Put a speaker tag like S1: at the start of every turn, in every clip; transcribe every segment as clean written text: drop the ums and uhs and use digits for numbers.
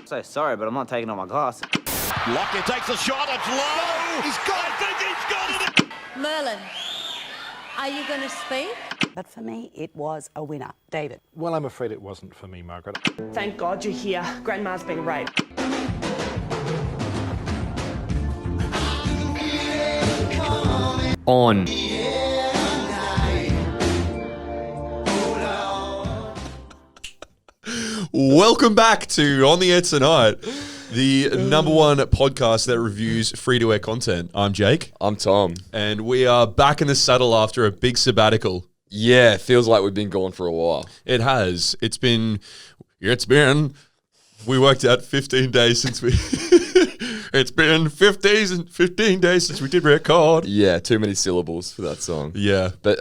S1: So sorry, but I'm not taking off my glass.
S2: Lockyer takes a shot, it's low! He's got it! I think he's got it!
S3: Merlin, are you going to speak?
S4: But for me, it was a winner. David.
S5: Well, I'm afraid it wasn't for me, Margaret.
S6: Thank God you're here. Grandma's been raped.
S7: On. Welcome back to On the Air Tonight, the number one podcast that reviews free-to-air content. I'm Jake.
S8: I'm Tom.
S7: And we are back in the saddle after a big sabbatical.
S8: Yeah, it feels like we've been gone for a while.
S7: It has. We worked out 15 days since we... It's been 15 days since we did record.
S8: Yeah, too many syllables for that song.
S7: Yeah.
S8: But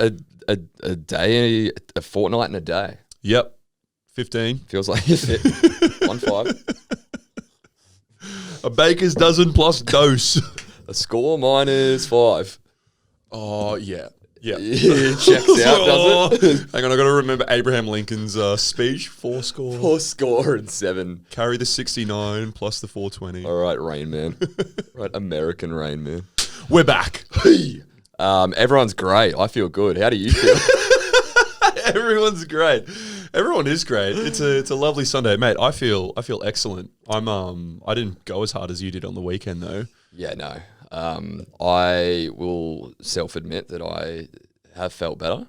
S8: a day, a fortnight and a day.
S7: Yep. 15.
S8: Feels like it. 1-5.
S7: A baker's dozen plus dose.
S8: A score minus 5.
S7: Oh, yeah. Yeah.
S8: It checks out, does it?
S7: Hang on, I got to remember Abraham Lincoln's speech. 4 score.
S8: 4 score and 7.
S7: Carry the 69 plus the 420.
S8: All right, Rain Man. Right, American Rain Man.
S7: We're back.
S8: Everyone's great. I feel good. How do you feel?
S7: Everyone's great. Everyone is great. It's a lovely Sunday, mate. I feel excellent. I didn't go as hard as you did on the weekend though.
S8: Yeah, no. I will self-admit that I have felt better,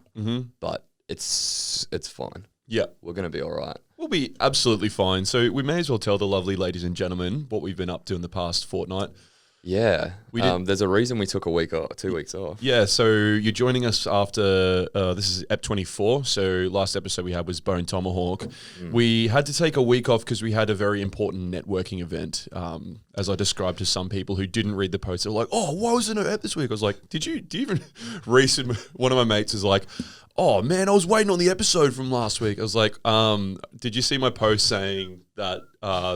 S8: but it's fine.
S7: Yeah.
S8: We're going to be all right.
S7: We'll be absolutely fine. So we may as well tell the lovely ladies and gentlemen what we've been up to in the past fortnight.
S8: Yeah.
S7: We did.
S8: There's a reason we took a week off, 2 weeks off.
S7: Yeah, so you're joining us after, this is Ep 24, so last episode we had was Bone Tomahawk. We had to take a week off because we had a very important networking event, as I described to some people who didn't read the post. They were like, oh, why was there no Ep this week? I was like, did you even... Reese, one of my mates was like, oh man, I was waiting on the episode from last week. I was like, did you see my post saying that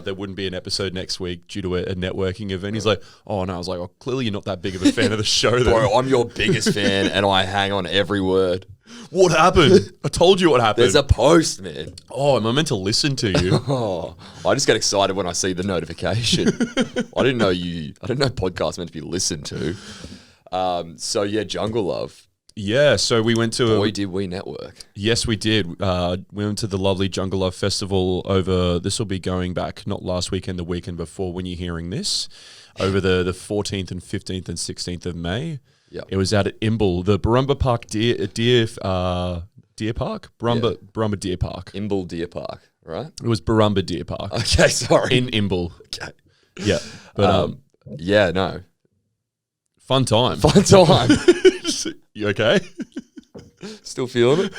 S7: there wouldn't be an episode next week due to a networking event? He's like, oh no. I was like, oh, clearly you're not that big of a fan of the show then.
S8: Bro, I'm your biggest fan and I hang on every word.
S7: What happened? I told you what happened.
S8: There's a post, man.
S7: Oh, am I meant to listen to you?
S8: Oh, I just get excited when I see the notification. I didn't know podcasts meant to be listened to. So yeah, Jungle Love.
S7: Yeah, so we went to
S8: Boy, did we network.
S7: Yes, we did. We went to the lovely Jungle Love Festival over, this will be going back, not last weekend, the weekend before when you're hearing this, over the 14th and 15th and 16th of May.
S8: Yeah.
S7: It was out at Imbil, the Barumba Park Deer Park? Barumba Deer Park.
S8: Imbil Deer Park, right?
S7: It was Barumba Deer Park.
S8: Okay, sorry.
S7: In Imbil.
S8: Okay.
S7: Yeah. But
S8: yeah, no.
S7: Fun time.
S8: Fun time.
S7: You okay?
S8: Still feeling it?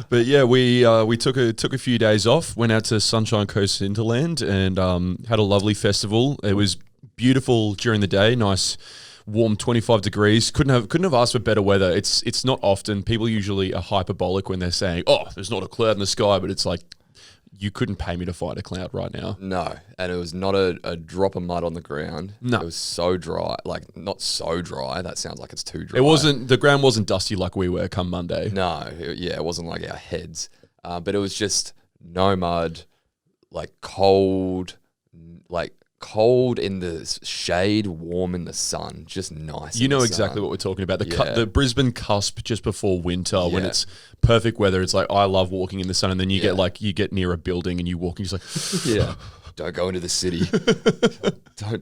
S7: But yeah, we took a few days off, went out to Sunshine Coast Hinterland and had a lovely festival. It was beautiful during the day, nice warm 25 degrees. Couldn't have asked for better weather. It's not often. People usually are hyperbolic when they're saying, "Oh, there's not a cloud in the sky," but it's like you couldn't pay me to find a cloud right now.
S8: No, and it was not a drop of mud on the ground.
S7: No.
S8: It was so dry. Like, not so dry. That sounds like it's too dry.
S7: The ground wasn't dusty like we were come Monday.
S8: No, it wasn't like our heads. But it was just no mud, like cold in the shade, warm in the sun, just nice.
S7: You know exactly what we're talking about.
S8: Yeah.
S7: The Brisbane cusp just before winter when it's perfect weather. It's like, I love walking in the sun, and then you get near a building and you walk and you're just like,
S8: yeah, don't go into the city.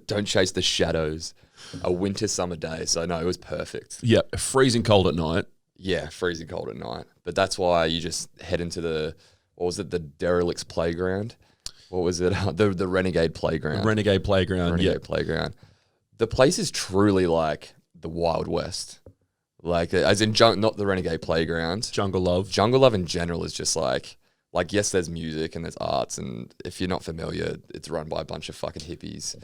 S8: don't chase the shadows. A winter summer day. So no, it was perfect.
S7: Yeah, freezing cold at night.
S8: Yeah, freezing cold at night. But that's why you just head into the Derelict's playground. What was it? The Renegade Playground.
S7: Renegade Playground.
S8: The place is truly like the Wild West. Like, as in, not the Renegade Playground.
S7: Jungle Love.
S8: Jungle Love in general is just like, yes, there's music and there's arts. And if you're not familiar, it's run by a bunch of fucking hippies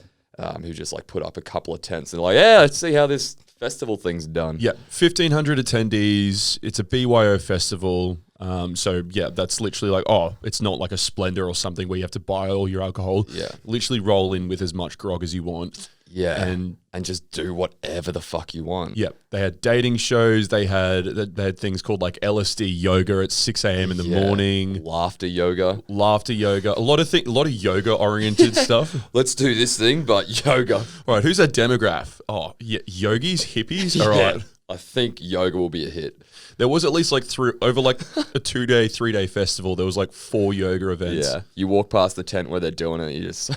S8: who just like put up a couple of tents and like, yeah, let's see how this festival thing's done.
S7: Yeah, 1,500 attendees. It's a BYO festival. So yeah, that's literally like, oh, it's not like a Splendor or something where you have to buy all your alcohol.
S8: Yeah.
S7: Literally roll in with as much grog as you want.
S8: Yeah.
S7: And
S8: just do whatever the fuck you want.
S7: yeah, they had dating shows. They had things called like LSD yoga at 6 a.m. in the morning.
S8: Laughter yoga.
S7: Laughter yoga. A lot of yoga oriented stuff.
S8: Let's do this thing, but yoga.
S7: All right, who's that demographic? Oh, yeah, yogis, hippies. All right.
S8: I think yoga will be a hit.
S7: There was at least like over like a 2-day, 3-day festival. There was like 4 yoga events.
S8: Yeah. You walk past the tent where they're doing it, you just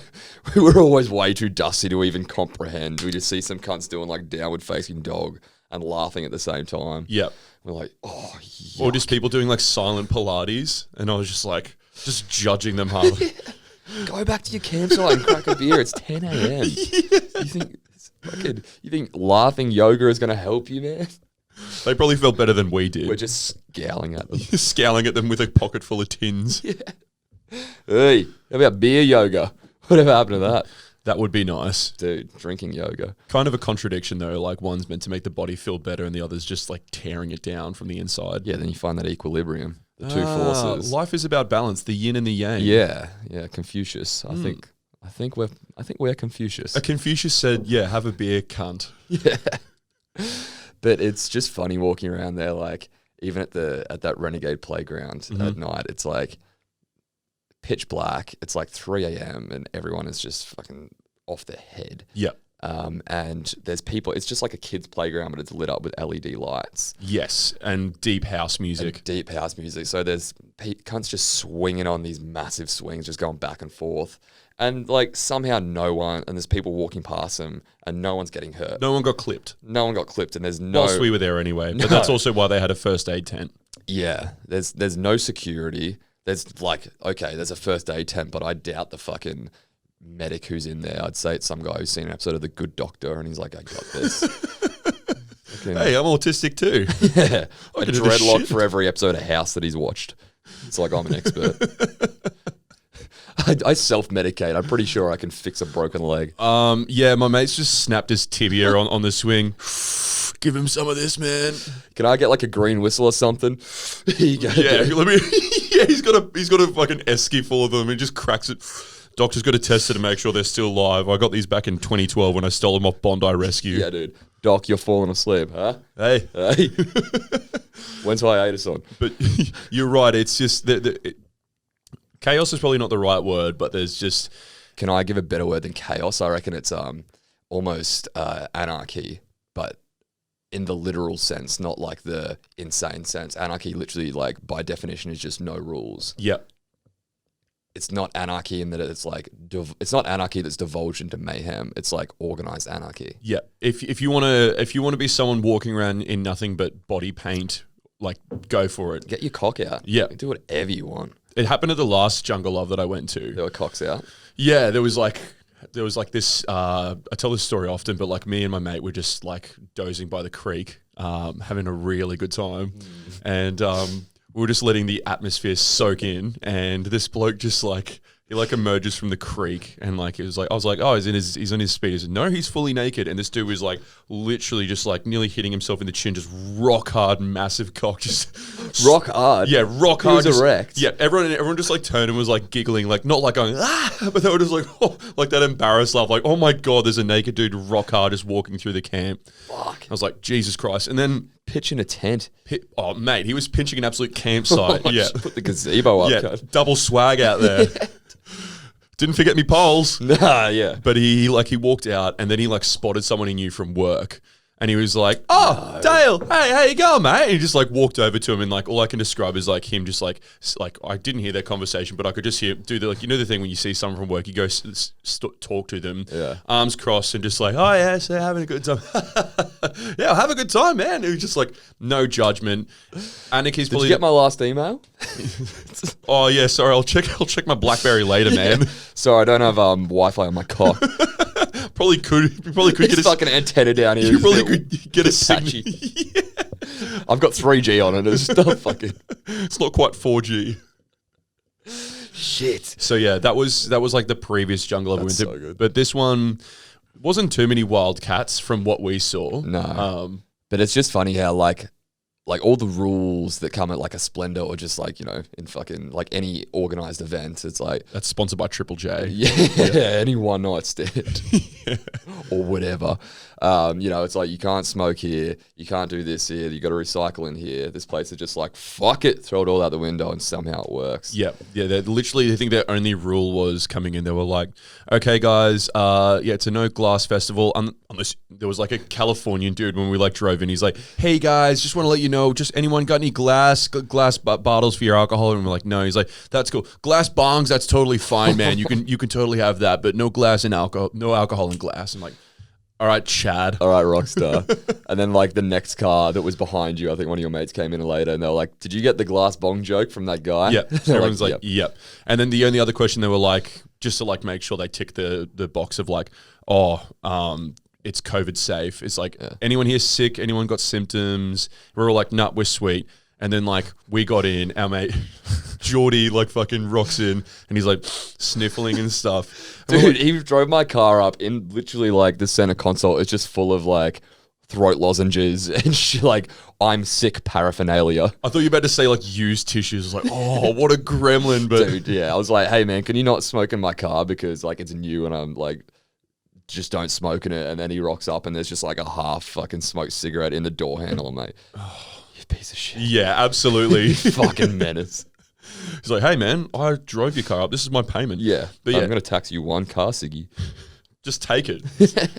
S8: we were always way too dusty to even comprehend. We just see some cunts doing like downward facing dog and laughing at the same time.
S7: Yep.
S8: We're like, oh, yuck.
S7: Or just people doing like silent Pilates, and I was just like, just judging them hard.
S8: Go back to your campsite and crack a beer. It's 10 a.m. You think laughing yoga is going to help you, man?
S7: They probably felt better than we did.
S8: We're just scowling at them.
S7: Scowling at them with a pocket full of tins.
S8: Yeah. Hey, how about beer yoga? Whatever happened to that?
S7: That would be nice.
S8: Dude, drinking yoga.
S7: Kind of a contradiction though, like one's meant to make the body feel better and the other's just like tearing it down from the inside.
S8: Yeah, then you find that equilibrium, the two forces.
S7: Life is about balance, the yin and the yang.
S8: Yeah, Confucius. I think we're Confucius.
S7: A Confucius said, yeah, have a beer, cunt.
S8: Yeah. But it's just funny walking around there, like even at that Renegade playground at night, it's like pitch black. It's like 3 a.m. and everyone is just fucking off their head.
S7: Yeah.
S8: And there's people. It's just like a kid's playground, but it's lit up with LED lights.
S7: Yes, and deep house music.
S8: So there's cunts just swinging on these massive swings, just going back and forth. And like somehow and there's people walking past them and no one's getting hurt.
S7: No one got clipped.
S8: And there's no...
S7: Whilst we were there anyway. But that's also why they had a first aid tent.
S8: Yeah, there's no security. There's like, okay, there's a first aid tent, but I doubt the fucking medic who's in there. I'd say it's some guy who's seen an episode of The Good Doctor and he's like, I got this.
S7: Hey, I'm autistic too.
S8: Yeah, a dreadlock for every episode of House that he's watched. It's like I'm an expert. I self-medicate. I'm pretty sure I can fix a broken leg.
S7: Yeah, my mate's just snapped his tibia on the swing. Give him some of this, man.
S8: Can I get like a green whistle or something? Here you go.
S7: Yeah, let me. Yeah, he's got a fucking esky full of them. He just cracks it. Doctor's got to test it to make sure they're still alive. I got these back in 2012 when I stole them off Bondi Rescue.
S8: Yeah, dude. Doc, you're falling asleep, huh?
S7: Hey.
S8: When's hiatus on?
S7: But you're right. It's just chaos is probably not the right word, but there's just...
S8: Can I give a better word than chaos? I reckon it's almost anarchy, but in the literal sense, not like the insane sense. Anarchy literally, like, by definition, is just no rules.
S7: Yep.
S8: It's not anarchy in that it's like... it's not anarchy that's divulged into mayhem. It's like organized anarchy.
S7: Yeah. If you want to be someone walking around in nothing but body paint, like, go for it.
S8: Get your cock out.
S7: Yeah.
S8: Do whatever you want.
S7: It happened at the last Jungle Love that I went to.
S8: There were cocks out.
S7: Yeah, there was like this. I tell this story often, but like me and my mate were just like dozing by the creek, having a really good time, and we were just letting the atmosphere soak in. And this bloke just like he like emerges from the creek, and like it was like I was like, oh, he's on his speed. He said, no, he's fully naked, and this dude was like literally just like nearly hitting himself in the chin, just rock hard, massive cock, just
S8: rock hard.
S7: Yeah, rock hard.
S8: He was erect.
S7: Yeah, everyone just like turned and was like giggling, like not like going but they were just like like that embarrassed laugh, like oh my god, there's a naked dude rock hard just walking through the camp.
S8: Fuck.
S7: I was like, Jesus Christ, and then.
S8: Pitching a tent.
S7: Oh, mate, he was pinching an absolute campsite. Yeah.
S8: Put the gazebo up.
S7: Yeah, double swag out there. Didn't forget me poles.
S8: Nah, yeah.
S7: But he walked out and then he like spotted someone he knew from work. And he was like, oh, no. Dale, hey, how you going, mate? And he just like walked over to him and like all I can describe is like him just like I didn't hear their conversation, but I could just hear do the like, you know the thing when you see someone from work, you go talk to them, arms crossed and just like, oh yeah, so having a good time. Yeah, I'll have a good time, man. It was just like no judgment. Anarchy's
S8: Did you get my last email?
S7: Oh yeah, sorry, I'll check my BlackBerry later, man.
S8: Sorry, I don't have Wi-Fi on my cock.
S7: You probably could get a
S8: fucking antenna down here.
S7: You probably could get a signal.
S8: Yeah. I've got 3G on it. It's not fucking.
S7: It's not quite 4G.
S8: Shit.
S7: So yeah, that was like the previous jungle I went to.
S8: So good.
S7: But this one wasn't too many wild cats from what we saw.
S8: No. But it's just funny how like like all the rules that come at like a Splendor or just like, you know, in fucking like any organized event, it's like
S7: That's sponsored by Triple J.
S8: yeah, any one night stand or whatever. You know, it's like you can't smoke here, you can't do this here, you got to recycle in here. This place is just like fuck it, throw it all out the window, and somehow it works.
S7: Yeah, they literally, I think their only rule was coming in. They were like, okay, guys, it's a no glass festival. Unless there was like a Californian dude when we like drove in, he's like, hey guys, just want to let you know, just anyone got any glass bottles for your alcohol? And we're like, no. He's like, that's cool. Glass bongs, that's totally fine, man. You can totally have that, but no glass and alcohol, no alcohol in glass. I'm like, all right, Chad.
S8: All right, Rockstar. And then like the next car that was behind you, I think one of your mates came in later and they were like, did you get the glass bong joke from that guy?
S7: Yeah. Everyone's like,
S8: yep.
S7: yep. And then the only other question they were like, just to like make sure they tick the box of like, it's COVID safe. It's like, anyone here sick? Anyone got symptoms? We're all like, nah, we're sweet. And then like we got in, our mate Geordie like fucking rocks in, and he's like sniffling and stuff. And
S8: Dude, he drove my car up in literally like the center console. It's just full of like throat lozenges and shit, like I'm sick paraphernalia.
S7: I thought you were about to say like used tissues. I was like, oh, what a gremlin. But
S8: Dude, yeah, I was like, hey man, can you not smoke in my car because like it's new and I'm like, just don't smoke in it. And then he rocks up and there's just like a half fucking smoked cigarette in the door handle. I'm like, you piece of shit.
S7: yeah, absolutely.
S8: Fucking menace.
S7: He's like, hey man, I drove your car up. This is my payment.
S8: Yeah,
S7: But yeah,
S8: I'm going to tax you one car, Siggy.
S7: just take it.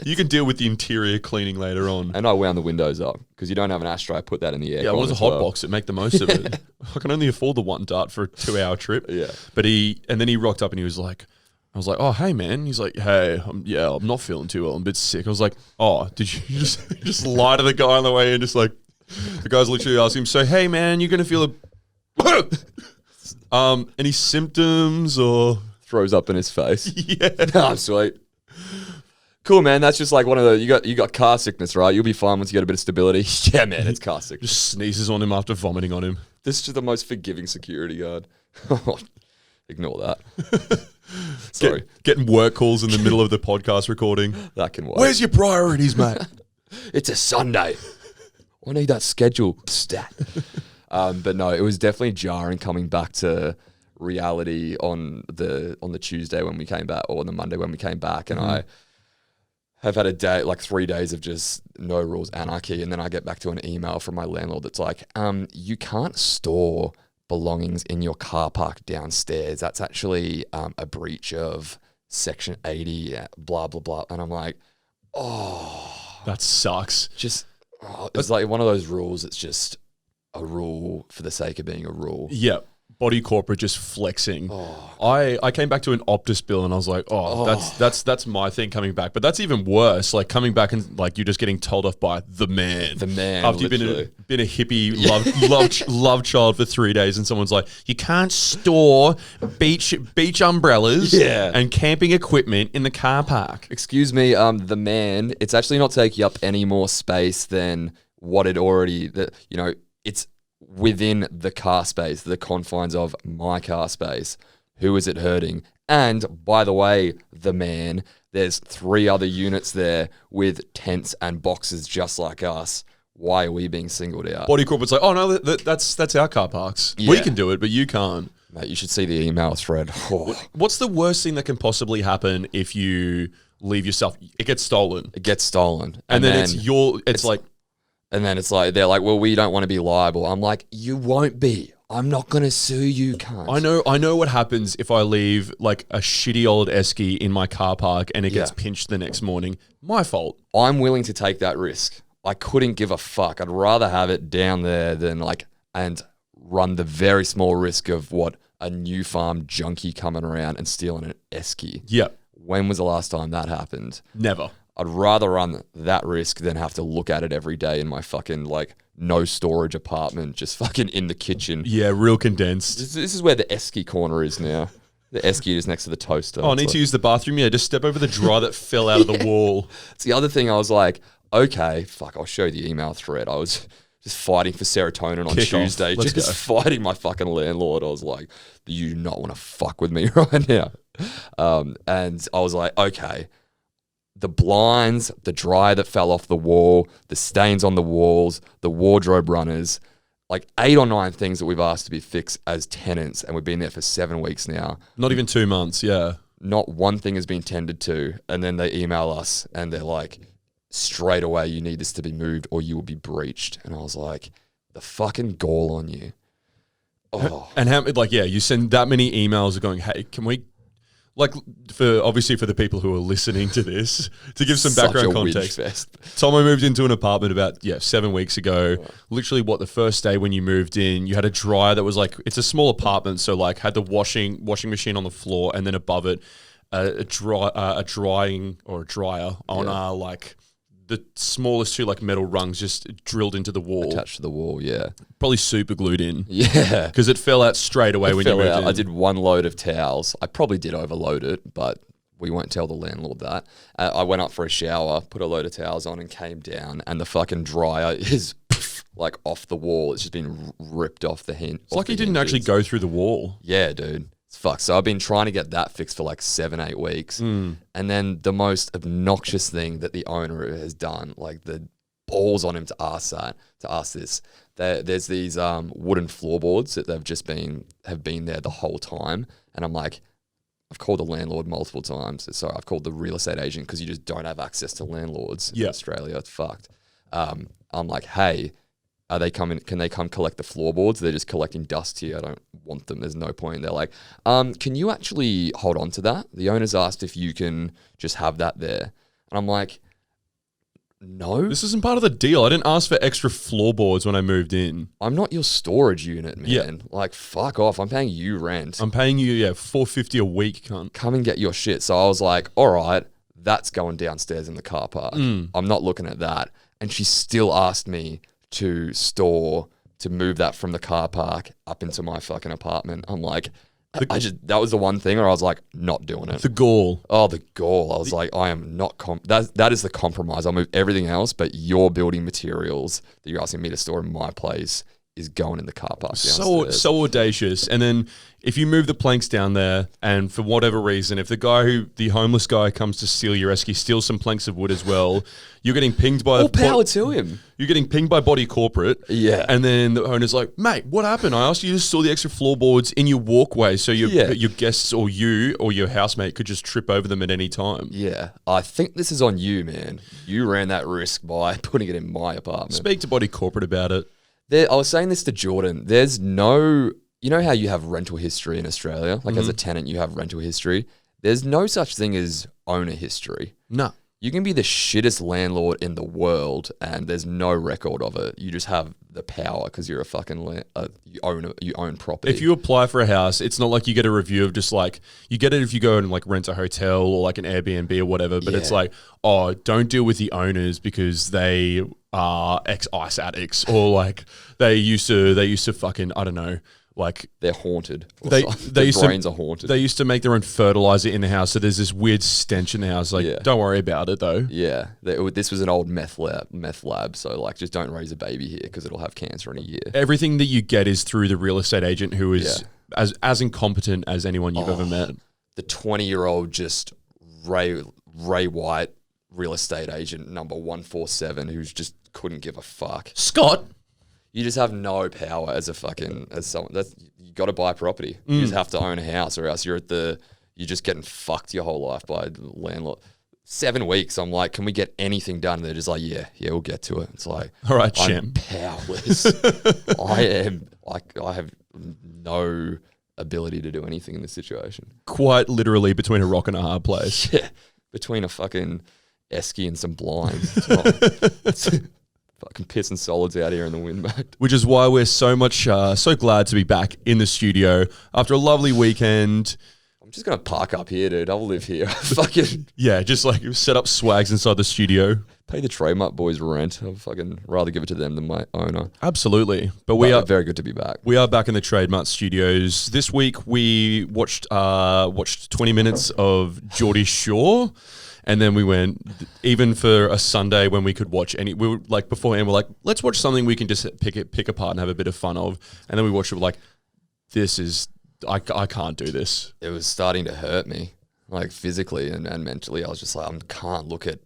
S7: You can deal with the interior cleaning later on.
S8: And I wound the windows up because you don't have an ashtray. I put that in the air.
S7: Yeah, I wanted to hotbox it, make the most of it. I can only afford the one dart for a 2-hour trip.
S8: Yeah.
S7: But then he rocked up and he was like, I was like, oh, hey, man. He's like, hey, I'm not feeling too well. I'm a bit sick. I was like, oh, did you just lie to the guy on the way and just like, the guy's literally asking him, so, hey, man, you're going to feel any symptoms or?
S8: Throws up in his face.
S7: Yeah.
S8: I'm sweet. Cool, man. That's just like one of the you got car sickness, right? You'll be fine once you get a bit of stability. Yeah, man, it's car sickness.
S7: Just sneezes on him after vomiting on him.
S8: This is just the most forgiving security guard. Ignore that. Sorry.
S7: Getting work calls in the middle of the podcast recording.
S8: That can work.
S7: Where's your priorities, mate?
S8: It's a Sunday. I need that schedule stat. But no, it was definitely jarring coming back to reality on the Tuesday when we came back, or on the Monday when we came back, and I have had a day, like 3 days of just no rules anarchy, and then I get back to an email from my landlord that's like, you can't store belongings in your car park downstairs. That's actually a breach of Section 80, blah, blah, blah. And I'm like, oh.
S7: That sucks.
S8: It's like one of those rules. It's just a rule for the sake of being a rule.
S7: Yeah. Body corporate just flexing. I came back to an Optus bill and I was like, that's my thing coming back. But that's even worse. Like coming back and like you're just getting told off by the man.
S8: The man.
S7: After you've been a hippie love child for 3 days, and someone's like, you can't store beach umbrellas and camping equipment in the car park.
S8: Excuse me, the man. It's actually not taking up any more space than what it already. It's within the car space, the confines of my car space. Who is it hurting? And by the way, the man, there's 3 other units there with tents and boxes just like us. Why are we being singled out?
S7: Body corporate's like, oh no, that's our car parks.
S8: Yeah.
S7: We can do it, but you can't.
S8: Mate, you should see the email thread.
S7: What's the worst thing that can possibly happen if you leave your stuff? It gets stolen.
S8: It gets stolen.
S7: And then it's like,
S8: and then it's like, they're like, well, we don't want to be liable. I'm like, you won't be. I'm not going to sue you, cunt.
S7: I know what happens if I leave like a shitty old esky in my car park and it gets pinched the next morning. My fault.
S8: I'm willing to take that risk. I couldn't give a fuck. I'd rather have it down there than and run the very small risk of what a new farm junkie coming around and stealing an esky.
S7: Yeah.
S8: When was the last time that happened?
S7: Never.
S8: I'd rather run that risk than have to look at it every day in my fucking no storage apartment, just fucking in the kitchen.
S7: Yeah, real condensed.
S8: This is where the esky corner is now. The esky is next to the toaster.
S7: Oh, I need to use the bathroom? Yeah, just step over the dryer that fell out of the wall.
S8: It's the other thing. I was like, okay, fuck, I'll show you the email thread. I was just fighting for serotonin on Tuesday. Just fighting my fucking landlord. I was like, you do not want to fuck with me right now. And I was like, okay, the blinds, the dryer that fell off the wall, the stains on the walls, the wardrobe runners, like 8 or 9 things that we've asked to be fixed as tenants, and we've been there for 7 weeks now.
S7: Not even 2 months, yeah.
S8: Not one thing has been tended to, and then they email us and they're like, straight away, you need this to be moved or you will be breached. And I was like, the fucking gall on you. Oh.
S7: And how, like, yeah, you send that many emails going, hey, can we, like, obviously for the people who are listening to this, to give some
S8: Such
S7: background
S8: a whinge
S7: context.
S8: fest.
S7: Tomo moved into an apartment about 7 weeks ago. Literally, the first day when you moved in, you had a dryer that was like, it's a small apartment, so like had the washing machine on the floor, and then above it, a drying or a dryer on like the smallest 2 like metal rungs just drilled into the wall,
S8: Attached to the wall, yeah.
S7: probably super glued in.
S8: Yeah.
S7: Because it fell out straight away when you moved in.
S8: I did 1 load of towels. I probably did overload it, but we won't tell the landlord that. I went up for a shower, put a load of towels on, and came down, and the fucking dryer is like off the wall. It's just been ripped off the hinge.
S7: It's like he didn't actually go through the wall.
S8: Yeah, dude. It's fucked. So I've been trying to get that fixed for like 7-8 weeks. And then the most obnoxious thing that the owner has done, like the balls on him to ask this. There's these wooden floorboards that have been there the whole time. And I'm like, I've called the landlord multiple times. So I've called the real estate agent because you just don't have access to landlords in Australia. It's fucked. I'm like, hey, are they coming? Can they come collect the floorboards? They're just collecting dust here. I don't want them. There's no point. They're like, can you actually hold on to that? The owner's asked if you can just have that there. And I'm like, no.
S7: This isn't part of the deal. I didn't ask for extra floorboards when I moved in.
S8: I'm not your storage unit, man.
S7: Yeah.
S8: Like, fuck off. I'm paying you rent.
S7: I'm paying you, $4.50 a week, cunt.
S8: Come and get your shit. So I was like, all right, that's going downstairs in the car park. I'm not looking at that. And she still asked me to move that from the car park up into my fucking apartment. I'm like, that was the one thing where I was like, not doing it.
S7: The gall.
S8: Oh, the gall. I was like, I am not, that is the compromise. I'll move everything else, but your building materials that you're asking me to store in my place is going in the car park downstairs.
S7: So audacious. And then if you move the planks down there, and for whatever reason, if the homeless guy comes to steal your esky, steals some planks of wood as well, you're getting pinged by...
S8: All power to him.
S7: You're getting pinged by Body Corporate.
S8: Yeah.
S7: And then the owner's like, mate, what happened? I asked you to store the extra floorboards in your walkway so your guests or you or your housemate could just trip over them at any time.
S8: Yeah. I think this is on you, man. You ran that risk by putting it in my apartment.
S7: Speak to Body Corporate about it.
S8: I was saying this to Jordan. There's no... You know how you have rental history in Australia? Like as a tenant, you have rental history. There's no such thing as owner history.
S7: No.
S8: You can be the shittest landlord in the world and there's no record of it. You just have the power because you're a fucking you own property.
S7: If you apply for a house, it's not like you get a review of just like, you get it if you go and like rent a hotel or like an Airbnb or whatever, but it's like, oh, don't deal with the owners because they are ex-ice addicts or like they used to fucking, I don't know, like
S8: they're haunted.
S7: Their
S8: brains are haunted.
S7: They used to make their own fertilizer in the house, so there's this weird stench in the house. Like, don't worry about it though.
S8: Yeah, this was an old meth lab, so like, just don't raise a baby here because it'll have cancer in a year.
S7: Everything that you get is through the real estate agent, who is as incompetent as anyone you've ever met.
S8: The 20-year-old just Ray White real estate agent number 147, who's just couldn't give a fuck.
S7: Scott.
S8: You just have no power as someone. You got to buy property. You just have to own a house, or else you're just getting fucked your whole life by the landlord. 7 weeks, I'm like, can we get anything done? And they're just like, yeah, we'll get to it. It's like,
S7: all right,
S8: I'm
S7: champ.
S8: powerless. I have no ability to do anything in this situation.
S7: Quite literally between a rock and a hard place.
S8: Yeah, between a fucking esky and some blinds. It's fucking pissing solids out here in the wind, mate.
S7: Which is why we're so glad to be back in the studio after a lovely weekend.
S8: I'm just going to park up here, dude. I'll live here. Fucking
S7: yeah, just like set up swags inside the studio.
S8: Pay the Trademark boys rent. I'd fucking rather give it to them than my owner.
S7: Absolutely. But we are
S8: very good to be back.
S7: We are back in the Trademark studios. This week we watched 20 minutes of Geordie Shore. And then we went, even for a Sunday when we could watch we were like beforehand, we're like, let's watch something we can just pick apart and have a bit of fun of. And then we watched it, we're like, I can't do this.
S8: It was starting to hurt me, like physically and mentally. I was just like, I can't look at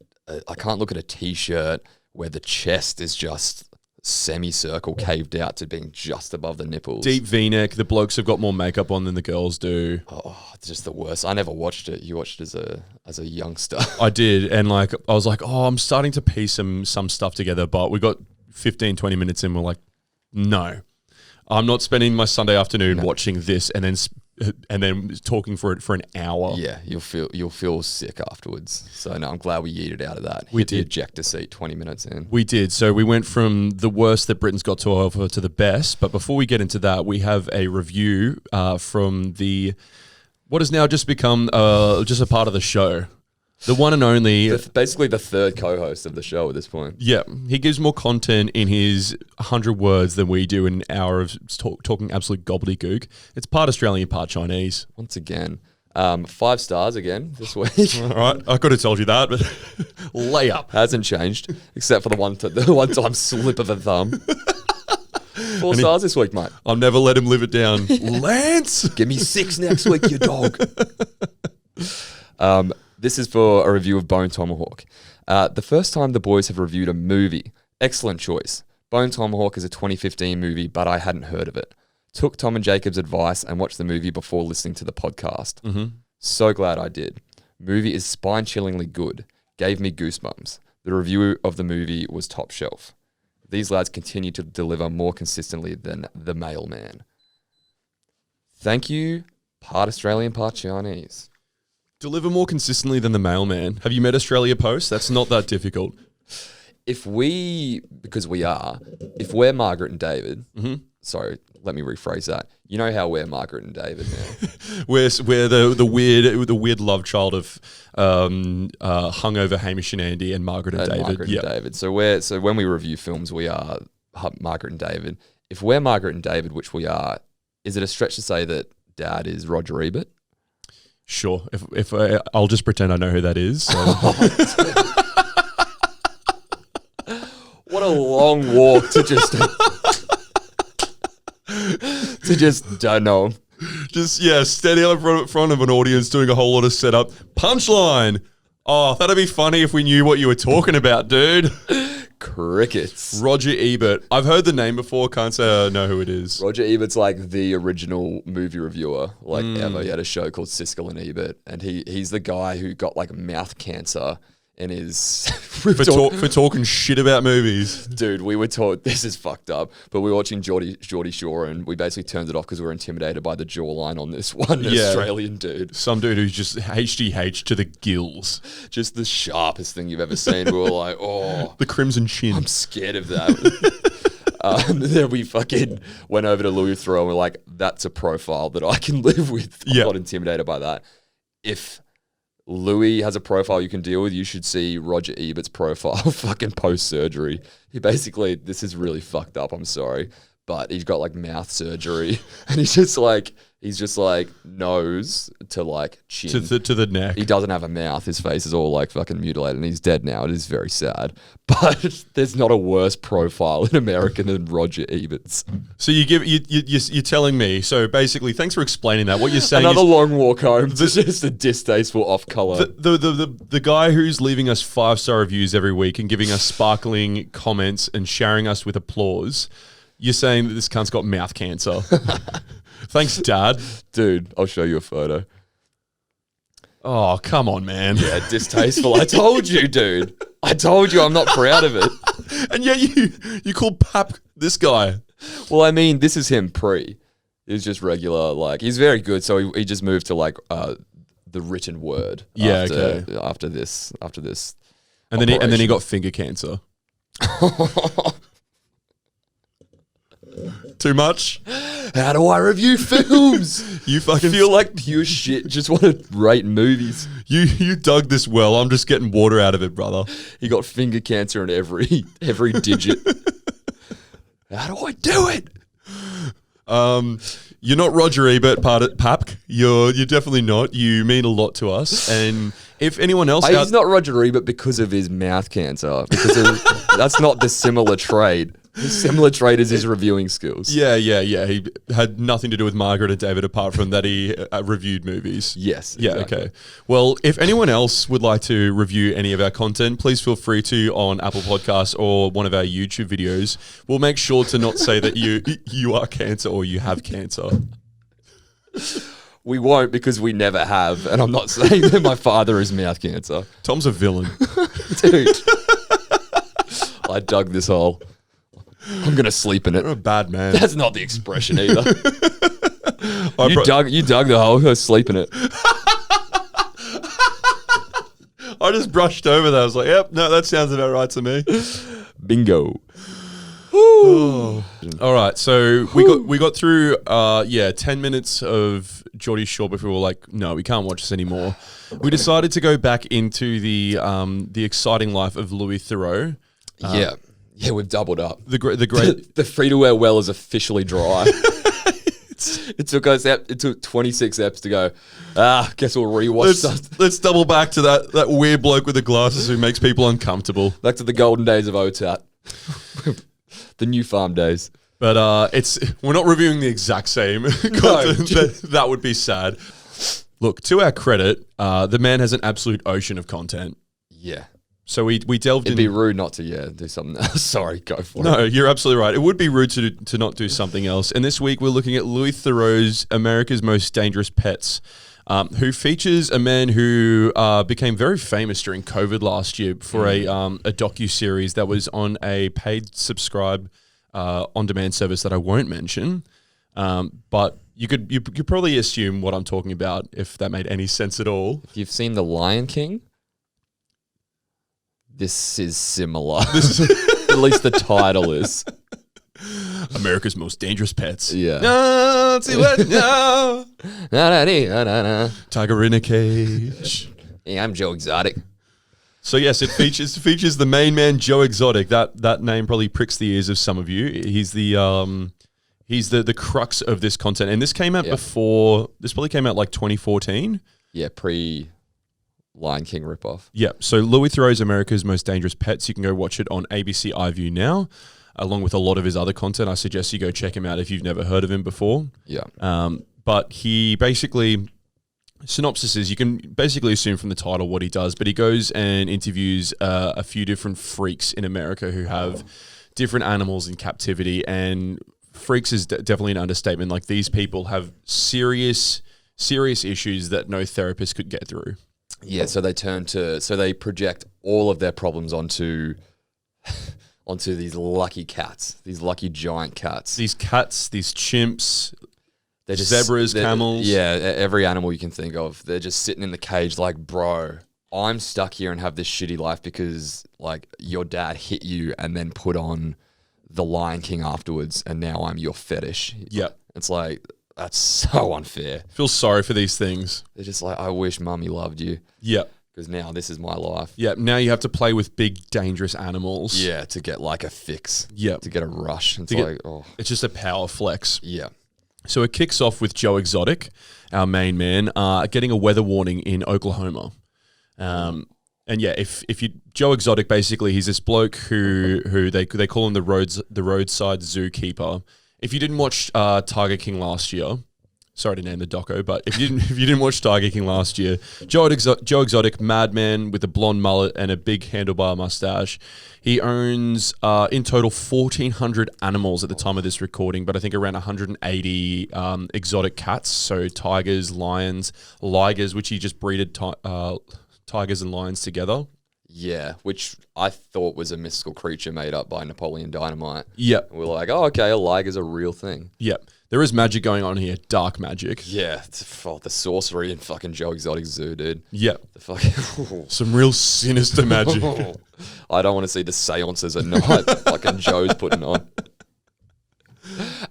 S8: a t-shirt where the chest is just semicircle caved out to being just above the nipples.
S7: Deep V-neck. The blokes have got more makeup on than the girls do.
S8: Oh, it's just the worst. I never watched it. You watched it as a youngster.
S7: I did, and like I was like, oh, I'm starting to piece some stuff together, but we got 15, 20 minutes in. We're like, no, I'm not spending my Sunday afternoon watching this and then talking for an hour.
S8: Yeah, you'll feel sick afterwards. So no, I'm glad we yeeted out of that.
S7: We
S8: Hit the
S7: did.
S8: ejector seat 20 minutes in.
S7: We did. So we went from the worst that Britain's got to offer to the best. But before we get into that, we have a review from what has now just become just a part of the show. The one and only...
S8: Basically the third co-host of the show at this point.
S7: Yeah. He gives more content in his 100 words than we do in an hour of talking absolute gobbledygook. It's part Australian, part Chinese.
S8: Once again. 5 stars again this week.
S7: All right. I could have told you that, but layup.
S8: Hasn't changed, except for the one time slip of a thumb. 4 stars this week, mate.
S7: I'll never let him live it down. Lance!
S8: Give me 6 next week, you dog. This is for a review of Bone Tomahawk. The first time the boys have reviewed a movie. Excellent choice. Bone Tomahawk is a 2015 movie, but I hadn't heard of it. Took Tom and Jacob's advice and watched the movie before listening to the podcast.
S7: Mm-hmm.
S8: So glad I did. Movie is spine-chillingly good. Gave me goosebumps. The review of the movie was top shelf. These lads continue to deliver more consistently than The Mailman. Thank you, part Australian, part Chinese.
S7: Deliver more consistently than the mailman. Have you met Australia Post? That's not that difficult.
S8: If we're Margaret and David, sorry, let me rephrase that. You know how we're Margaret and David now.
S7: we're the weird love child of hungover Hamish and Andy and Margaret and David.
S8: Margaret and David. So when we review films, we are Margaret and David. If we're Margaret and David, which we are, is it a stretch to say that Dad is Roger Ebert?
S7: Sure. If I'll just pretend I know who that is. So.
S8: What a long walk to just don't know.
S7: Just standing up in front of an audience doing a whole lot of setup. Punchline. Oh, that'd be funny if we knew what you were talking about, dude.
S8: Crickets.
S7: Roger Ebert. I've heard the name before. Can't say I know who it is.
S8: Roger Ebert's like the original movie reviewer, ever. He had a show called Siskel and Ebert, and he's the guy who got like mouth cancer and is
S7: for talking shit about movies.
S8: Dude, we were taught this is fucked up, but we were watching Geordie Shore and we basically turned it off because we were intimidated by the jawline on this one Australian dude.
S7: Some dude who's just HGH to the gills.
S8: Just the sharpest thing you've ever seen. We were like, oh,
S7: the crimson chin.
S8: I'm scared of that. Then we fucking went over to Louis Theroux and we're like, that's a profile that I can live with. I'm not intimidated by that. If Louis has a profile you can deal with, you should see Roger Ebert's profile fucking post-surgery. He basically, this is really fucked up, I'm sorry, but he's got like mouth surgery and he's just like nose to like chin.
S7: To the neck.
S8: He doesn't have a mouth. His face is all like fucking mutilated and he's dead now. It is very sad. But there's not a worse profile in America than Roger Ebert's.
S7: So you're telling me, so basically, thanks for explaining that. What you're saying
S8: Another
S7: is...
S8: long walk home. It's just a distasteful off-color.
S7: The guy who's leaving us 5-star reviews every week and giving us sparkling comments and showering us with applause, you're saying that this cunt's got mouth cancer. Thanks, Dad.
S8: Dude, I'll show you a photo.
S7: Oh, come on, man.
S8: Yeah, distasteful. I told you, dude. I told you I'm not proud of it.
S7: And yet you call Pap this guy.
S8: Well, I mean, this is him pre. He's just regular, like, he's very good. So he just moved to, like, the written word.
S7: Yeah,
S8: After this.
S7: And then he got finger cancer. Too much?
S8: How do I review films?
S7: You fucking
S8: feel like pure shit. Just want to rate movies.
S7: You dug this well. I'm just getting water out of it, brother.
S8: He got finger cancer in every digit. How do I do it?
S7: You're not Roger Ebert, Pap. You're definitely not. You mean a lot to us. And if anyone else,
S8: he's not Roger Ebert because of his mouth cancer. Because that's not the similar trait. His similar trait is his reviewing skills.
S7: Yeah. He had nothing to do with Margaret and David apart from that he reviewed movies.
S8: Yes.
S7: Yeah,
S8: exactly.
S7: okay. Well, if anyone else would like to review any of our content, please feel free to on Apple Podcasts or one of our YouTube videos. We'll make sure to not say that you are cancer or you have cancer.
S8: We won't because we never have. And I'm not saying that my father is mouth cancer.
S7: Tom's a villain.
S8: Dude. I dug this hole. I'm going to sleep in
S7: You're a
S8: it.
S7: bad man.
S8: That's not the expression either.
S7: I
S8: You dug the hole. Go sleep in it.
S7: I just brushed over that. I was like, yep, no, that sounds about right to me.
S8: Bingo.
S7: All right, so we got through 10 minutes of Geordie Shore before we were like, no, we can't watch this anymore. We decided to go back into the exciting life of Louis Theroux.
S8: Yeah, we've doubled up.
S7: The great
S8: The free-to-wear well is officially dry. It took 26 eps to go, guess we'll rewatch
S7: let's double back to that weird bloke with the glasses who makes people uncomfortable.
S8: back to the golden days of OTAT. The new farm days.
S7: But we're not reviewing the exact same content. That would be sad. Look, to our credit, the man has an absolute ocean of content.
S8: Yeah.
S7: So we delved
S8: It'd
S7: in.
S8: be rude not to, do something else. Sorry, go for it.
S7: No, you're absolutely right. It would be rude to not do something else. And this week we're looking at Louis Theroux's America's Most Dangerous Pets, who features a man who became very famous during COVID last year for a docu-series that was on a paid subscribe on-demand service that I won't mention. But you could probably assume what I'm talking about if that made any sense at all.
S8: If you've seen The Lion King, this is similar. At least the title is.
S7: America's Most Dangerous Pets.
S8: Yeah.
S7: No, see what? No.
S8: Yeah,
S7: Tiger in a cage.
S8: I'm Joe Exotic.
S7: So yes, it features the main man, Joe Exotic. That name probably pricks the ears of some of you. He's the crux of this content, and this came out before. This probably came out like 2014.
S8: Yeah, pre-Lion King ripoff.
S7: Yeah. So Louis Theroux's America's Most Dangerous Pets. You can go watch it on ABC iView now, along with a lot of his other content. I suggest you go check him out if you've never heard of him before.
S8: Yeah.
S7: But he basically. Synopsis is you can basically assume from the title what he does, but he goes and interviews a few different freaks in America who have different animals in captivity, and freaks is definitely an understatement. Like, these people have serious issues that no therapist could get through.
S8: Yeah, so they project all of their problems onto these lucky cats, these lucky giant cats.
S7: These cats, these chimps,
S8: They're just
S7: zebras, camels.
S8: Yeah, every animal you can think of. They're just sitting in the cage like, bro, I'm stuck here and have this shitty life because like your dad hit you and then put on The Lion King afterwards and now I'm your fetish.
S7: Yep.
S8: It's like, that's so unfair.
S7: Feel sorry for these things.
S8: They're just like, I wish mummy loved you
S7: Yep.
S8: because now this is my life.
S7: Yep. Now you have to play with big, dangerous animals.
S8: Yeah, to get like a fix.
S7: Yep.
S8: To get a rush. It's
S7: To get-
S8: like, oh,
S7: It's just a power flex.
S8: yeah.
S7: So it kicks off with Joe Exotic, our main man, getting a weather warning in Oklahoma. And yeah, if Joe Exotic, basically, he's this bloke who they call him the roadside zookeeper. If you didn't watch Tiger King last year, sorry to name the doco, but if you didn't watch Tiger King last year, Joe Exotic, madman with a blonde mullet and a big handlebar mustache. He owns in total 1,400 animals at the time of this recording, but I think around 180 exotic cats. So tigers, lions, ligers, which he just breeded tigers and lions together.
S8: Yeah, which I thought was a mystical creature made up by Napoleon Dynamite.
S7: Yep.
S8: And we're like, oh, okay, a liger's a real thing.
S7: Yep. There is magic going on here, dark magic.
S8: Yeah, the sorcery in fucking Joe Exotic Zoo, dude.
S7: Yep.
S8: The fucking
S7: Some real sinister magic.
S8: I don't want to see the seances at night that fucking Joe's putting on.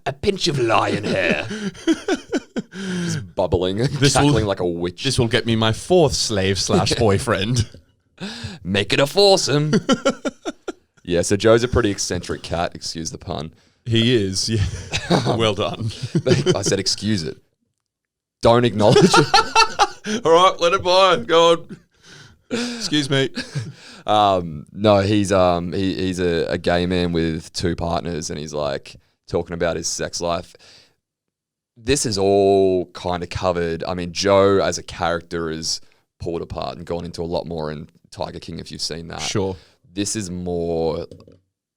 S8: A pinch of lion hair. Just bubbling, cackling like a witch.
S7: This will get me my fourth slave / boyfriend.
S8: Make it a foursome. Yeah, so Joe's a pretty eccentric cat, excuse the pun.
S7: He is, yeah. Well done.
S8: I said excuse it. Don't acknowledge it.
S7: All right, let it by. Go on. Excuse me.
S8: No, he's a gay man with 2 partners, and he's like talking about his sex life. This is all kind of covered. I mean, Joe as a character is pulled apart and gone into a lot more in Tiger King, if you've seen that.
S7: Sure.
S8: This is more,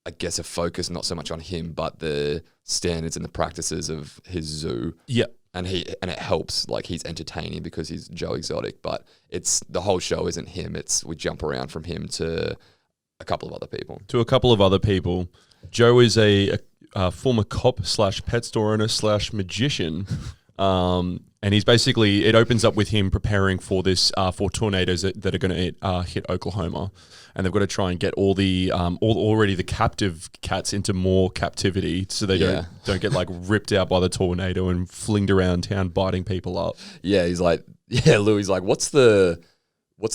S8: I guess, a focus not so much on him, but the standards and the practices of his zoo.
S7: Yeah.
S8: And it helps, like, he's entertaining because he's Joe Exotic, but it's the whole show isn't him. We jump around from him to a couple of other people. Joe is a former cop / pet store owner / magician. And he's basically, it opens up with him preparing for this, for tornadoes that are going to hit Oklahoma. And they've got to try and get all the already the captive cats into more captivity, so they don't get like ripped out by the tornado and flinged around town biting people up. Yeah, he's like, Louis like, what's the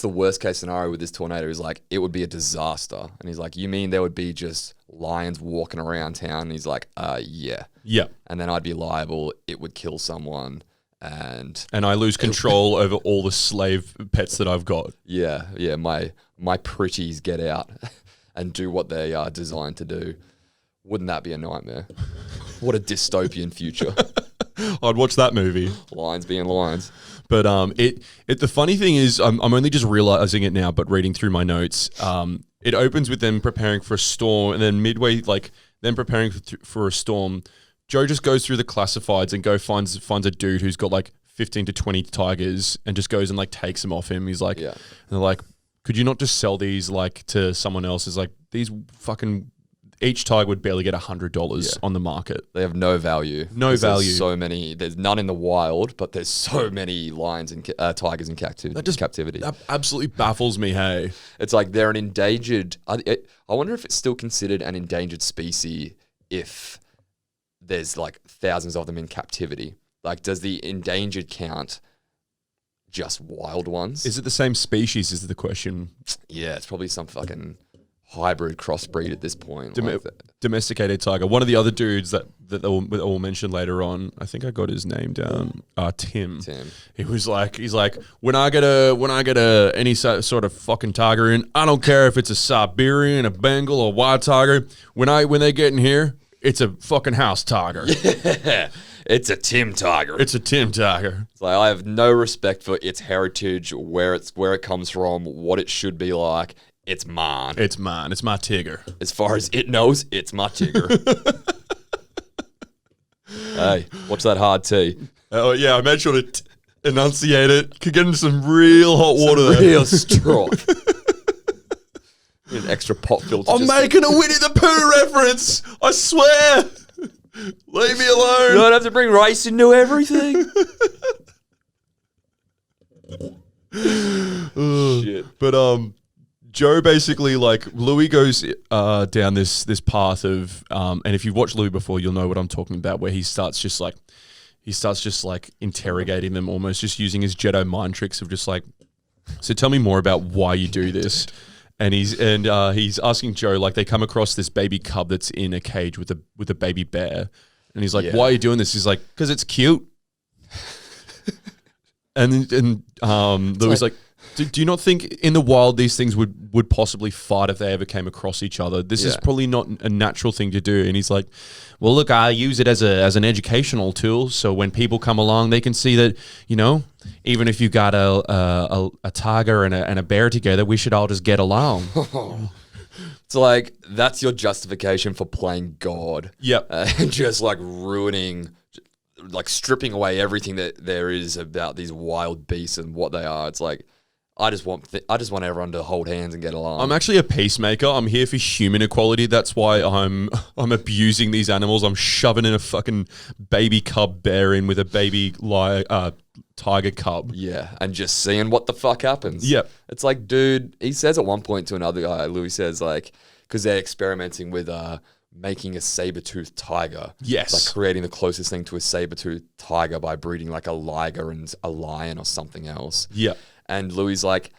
S8: worst case scenario with this tornado? He's like, it would be a disaster. And he's like, you mean there would be just lions walking around town? And he's like, yeah. Yeah. And then I'd be liable. It would kill someone. And I lose control over all the slave pets that I've got. Yeah, my pretties get out and do what they are designed to do. Wouldn't that be a nightmare? What a dystopian future. I'd watch that movie. Lions being lions. But the funny thing is, I'm only just realizing it now, but reading through my notes, it opens with them preparing for a storm, and then midway, like them preparing for a storm, Joe just goes through the classifieds and finds a dude who's got like 15 to 20 tigers and just goes and like takes them off him. He's like, and they're like, could you not just sell these like to someone else? It's like, these fucking, each tiger would barely get $100 on the market. They have no value. There's so many. There's none in the wild, but there's so many lions and tigers in captivity. That absolutely baffles me. Hey, it's like they're an endangered. I wonder if it's still considered an endangered species if there's like thousands of them in captivity. Like, does the endangered count just wild ones? Is it the same species is the question? Yeah, it's probably some fucking hybrid crossbreed at this point. Domesticated tiger. One of the other dudes that we'll mention later on, I think I got his name down, Tim. He's like, when I get any sort of fucking tiger in, I don't care if it's a Siberian, a Bengal, or white tiger. When they get in here, it's a fucking house tiger. Yeah, it's a Tim tiger. It's like, I have no respect for its heritage, where it comes from, what it should be like. It's mine. It's my tigger. As far as it knows, it's my tigger. Hey, what's that hard tea? Oh yeah, I made sure to enunciate it. Could get into some real hot water there. Real strong. An extra pot filter. I'm making a Winnie the Pooh reference. I swear. Leave me alone. You don't have to bring rice into everything. Shit. But Joe basically, like, Louis goes down this path of and if you've watched Louis before, you'll know what I'm talking about, where he starts just interrogating them, almost just using his Jedi mind tricks of just like, so tell me more about why you do this. And he's asking Joe, like, they come across this baby cub that's in a cage with a baby bear, and he's like, why are you doing this? He's like, because it's cute. and Louis like, do you not think in the wild these things would possibly fight if they ever came across each other? This is probably not a natural thing to do. And he's like, well, look, I use it as an educational tool, so when people come along, they can see that, you know, even if you got a tiger and a bear together, we should all just get along. It's like, that's your justification for playing God. Yep. And just like ruining, like stripping away everything that there is about these wild beasts and what they are. It's like, I just want everyone to hold hands and get along. I'm actually a peacemaker. I'm here for human equality. That's why I'm abusing these animals. I'm shoving in a fucking baby cub bear in with a baby tiger cub. Yeah, and just seeing what the fuck happens. Yep. It's like, dude, he says at one point to another guy, Louis says, like, because they're experimenting with making a saber-toothed tiger. Yes. Like creating the closest thing to a saber-toothed tiger by breeding like a liger and a lion or something else. Yeah. And Louis like,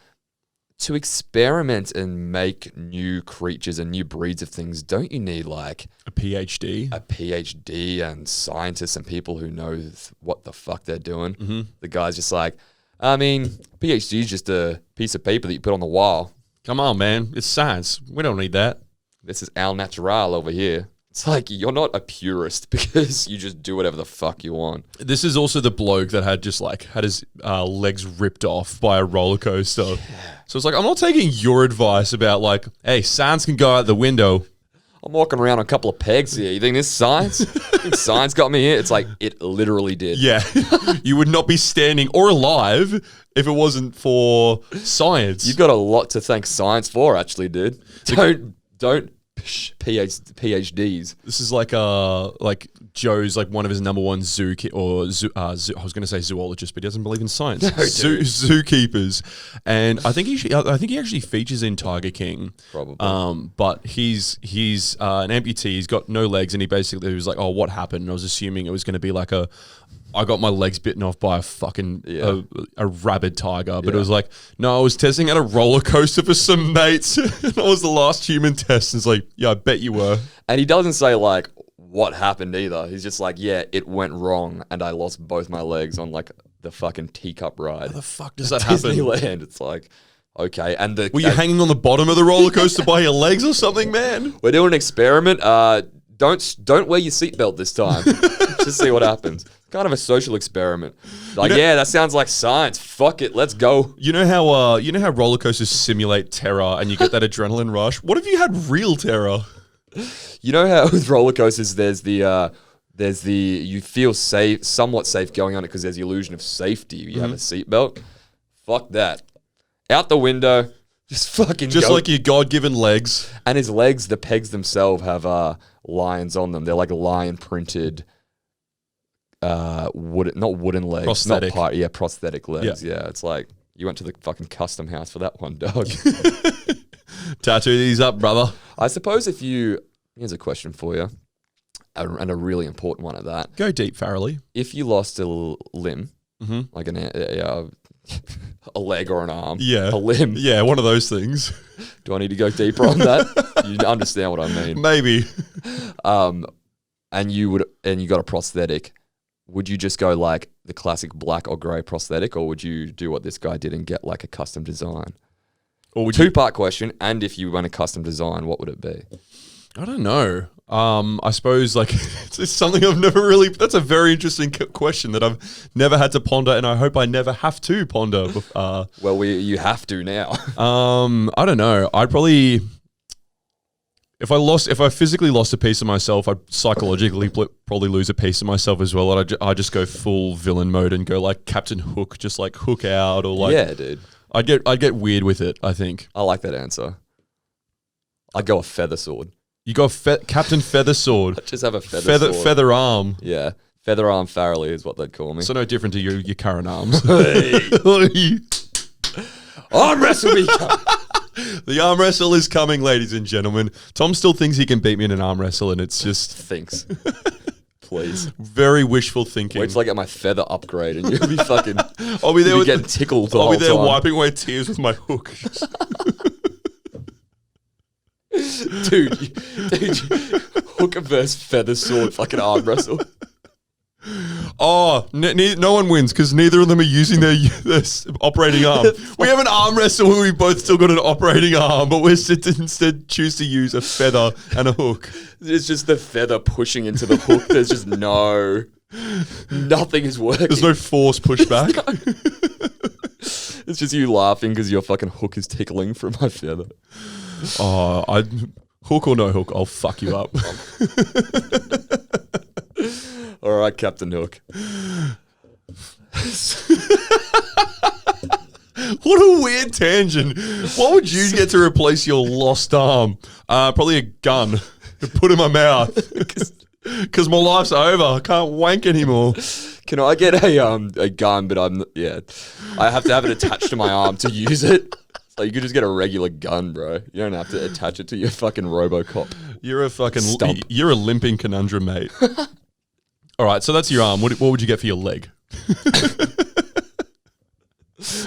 S8: to experiment and make new creatures and new breeds of things, don't you need like a PhD? A PhD and scientists and people who know what the fuck they're doing. Mm-hmm. The guy's just like, I mean, PhD is just a piece of paper that you put on the wall.
S7: Come on, man. It's science. We don't need that.
S8: This is al natural over here. It's like, you're not a purist because you just do whatever the fuck you want.
S7: This is also the bloke that had just like had his legs ripped off by a roller coaster. Yeah. So it's like, I'm not taking your advice about like, hey, science can go out the window.
S8: I'm walking around on a couple of pegs here. You think this science? You think science got me here? It's like, it literally did.
S7: Yeah. You would not be standing or alive if it wasn't for science.
S8: You've got a lot to thank science for, actually, dude. Don't PhDs.
S7: This is like Joe's like one of his number one I was going to say zoologist, but he doesn't believe in science. Zookeepers, and I think he actually features in Tiger King.
S8: Probably.
S7: But he's an amputee. He's got no legs, and he was like, "Oh, what happened?" And I was assuming it was going to be like I got my legs bitten off by a fucking a rabid tiger, but it was like, no, I was testing at a roller coaster for some mates, and I was the last human test. And it's like, yeah, I bet you were.
S8: And he doesn't say like what happened either. He's just like, yeah, it went wrong, and I lost both my legs on like the fucking teacup ride.
S7: How the fuck does that happen?
S8: Disneyland. It's like, okay, and
S7: were you hanging on the bottom of the roller coaster by your legs or something, man?
S8: We're doing an experiment. Don't wear your seatbelt this time. Just see what happens. Kind of a social experiment. Like, yeah, that sounds like science. Fuck it, let's go.
S7: You know how roller coasters simulate terror and you get that adrenaline rush? What if you had real terror?
S8: You know how with roller coasters there's the you feel safe, somewhat safe going on it because there's the illusion of safety. You have a seatbelt. Fuck that. Out the window. Just fucking
S7: Just
S8: go.
S7: like your God-given legs.
S8: And his legs, the pegs themselves have lions on them. They're like lion printed not wooden legs.
S7: Prosthetic.
S8: Prosthetic legs. Yeah, it's like you went to the fucking custom house for that one, dog.
S7: Tattoo these up, brother.
S8: I suppose here's a question for you, and a really important one at that.
S7: Go deep, Farrelly.
S8: If you lost a limb, like a leg or an arm, a limb.
S7: Yeah, one of those things.
S8: Do I need to go deeper on that? You understand what I mean?
S7: Maybe.
S8: And you got a prosthetic. Would you just go like the classic black or grey prosthetic, or would you do what this guy did and get like a custom design?
S7: Or would
S8: Two-part question, and if you went a custom design, what would it be?
S7: I don't know. I suppose like it's something I've never really. That's a very interesting question that I've never had to ponder, and I hope I never have to ponder.
S8: Well, you have to now.
S7: I don't know. I'd probably. If I physically lost a piece of myself, I'd psychologically probably lose a piece of myself as well. And I'd just go full villain mode and go like Captain Hook, just like hook out or like.
S8: Yeah, dude.
S7: I'd get weird with it, I think.
S8: I like that answer. I'd go a feather sword.
S7: You got Captain Feather Sword.
S8: I'd just have a feather sword.
S7: Feather arm.
S8: Yeah. Feather arm Farrelly is what they'd call me.
S7: So no different to your current arms.
S8: Arm wrestle me.
S7: The arm wrestle is coming, ladies and gentlemen. Tom still thinks he can beat me in an arm wrestle, and it's just...
S8: Thinks. Please.
S7: Very wishful thinking.
S8: Wait till I get my feather upgrade and you'll be fucking...
S7: I'll be there
S8: you'll be getting tickled the whole time.
S7: I'll be there wiping away tears with my hook.
S8: Dude, Hooker versus Feather Sword fucking arm wrestle.
S7: Oh, no one wins because neither of them are using their operating arm. We have an arm wrestle where we both still got an operating arm, but we instead choose to use a feather and a hook.
S8: It's just the feather pushing into the hook. There's just nothing is working.
S7: There's no force pushback.
S8: It's just you laughing because your fucking hook is tickling from my feather.
S7: Oh, hook or no hook, I'll fuck you up.
S8: All right, Captain Hook.
S7: What a weird tangent. What would you get to replace your lost arm? Probably a gun. Put in my mouth. Because my life's over. I can't wank anymore.
S8: Can I get a gun, but I have to have it attached to my arm to use it. So you could just get a regular gun, bro. You don't have to attach it to your fucking RoboCop.
S7: You're a fucking
S8: stump.
S7: You're a limping conundrum, mate. All right, so that's your arm. What would you get for your leg?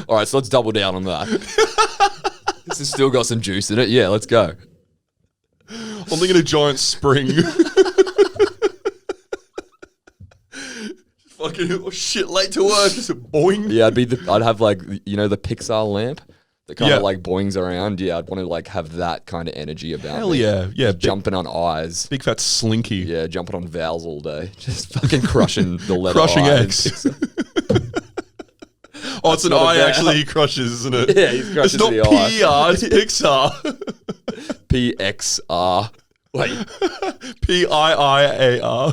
S8: All right, so let's double down on that. This has still got some juice in it. Yeah, let's go.
S7: I'm thinking a giant spring. Fucking shit, late to work. Just a boing.
S8: Yeah, I'd have like the Pixar lamp. that kind
S7: Yeah.
S8: of like boings around. Yeah, I'd want to like have that kind of energy about
S7: Hell
S8: me.
S7: yeah. Yeah.
S8: Just jumping on eyes.
S7: Big fat slinky.
S8: Yeah, jumping on vowels all day. Just fucking crushing the letter
S7: Crushing
S8: I.
S7: X. Oh, it's an
S8: not a
S7: I
S8: vowel.
S7: actually he crushes, isn't it?
S8: Yeah, he crushes
S7: it's not
S8: the I.
S7: PR, it's Pixar.
S8: PXR. Wait,
S7: PIIAR.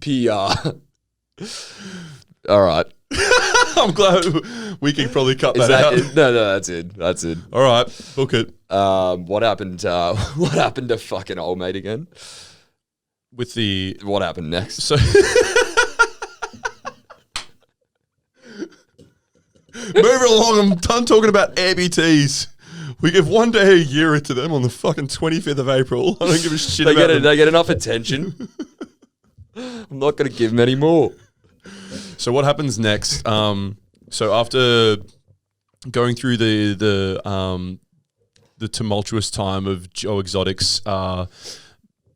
S8: PR. All right.
S7: I'm glad we can probably cut
S8: Is
S7: that out.
S8: No, that's it. That's it.
S7: All right, book it.
S8: What happened? What happened to fucking old mate again?
S7: With the
S8: What happened next?
S7: so moving along, I'm done talking about ABTs. We give 1 day a year to them on the fucking 25th of April. I don't give a shit about them.
S8: They get enough attention. I'm not going to give them any more.
S7: So what happens next? So after going through the tumultuous time of Joe Exotic's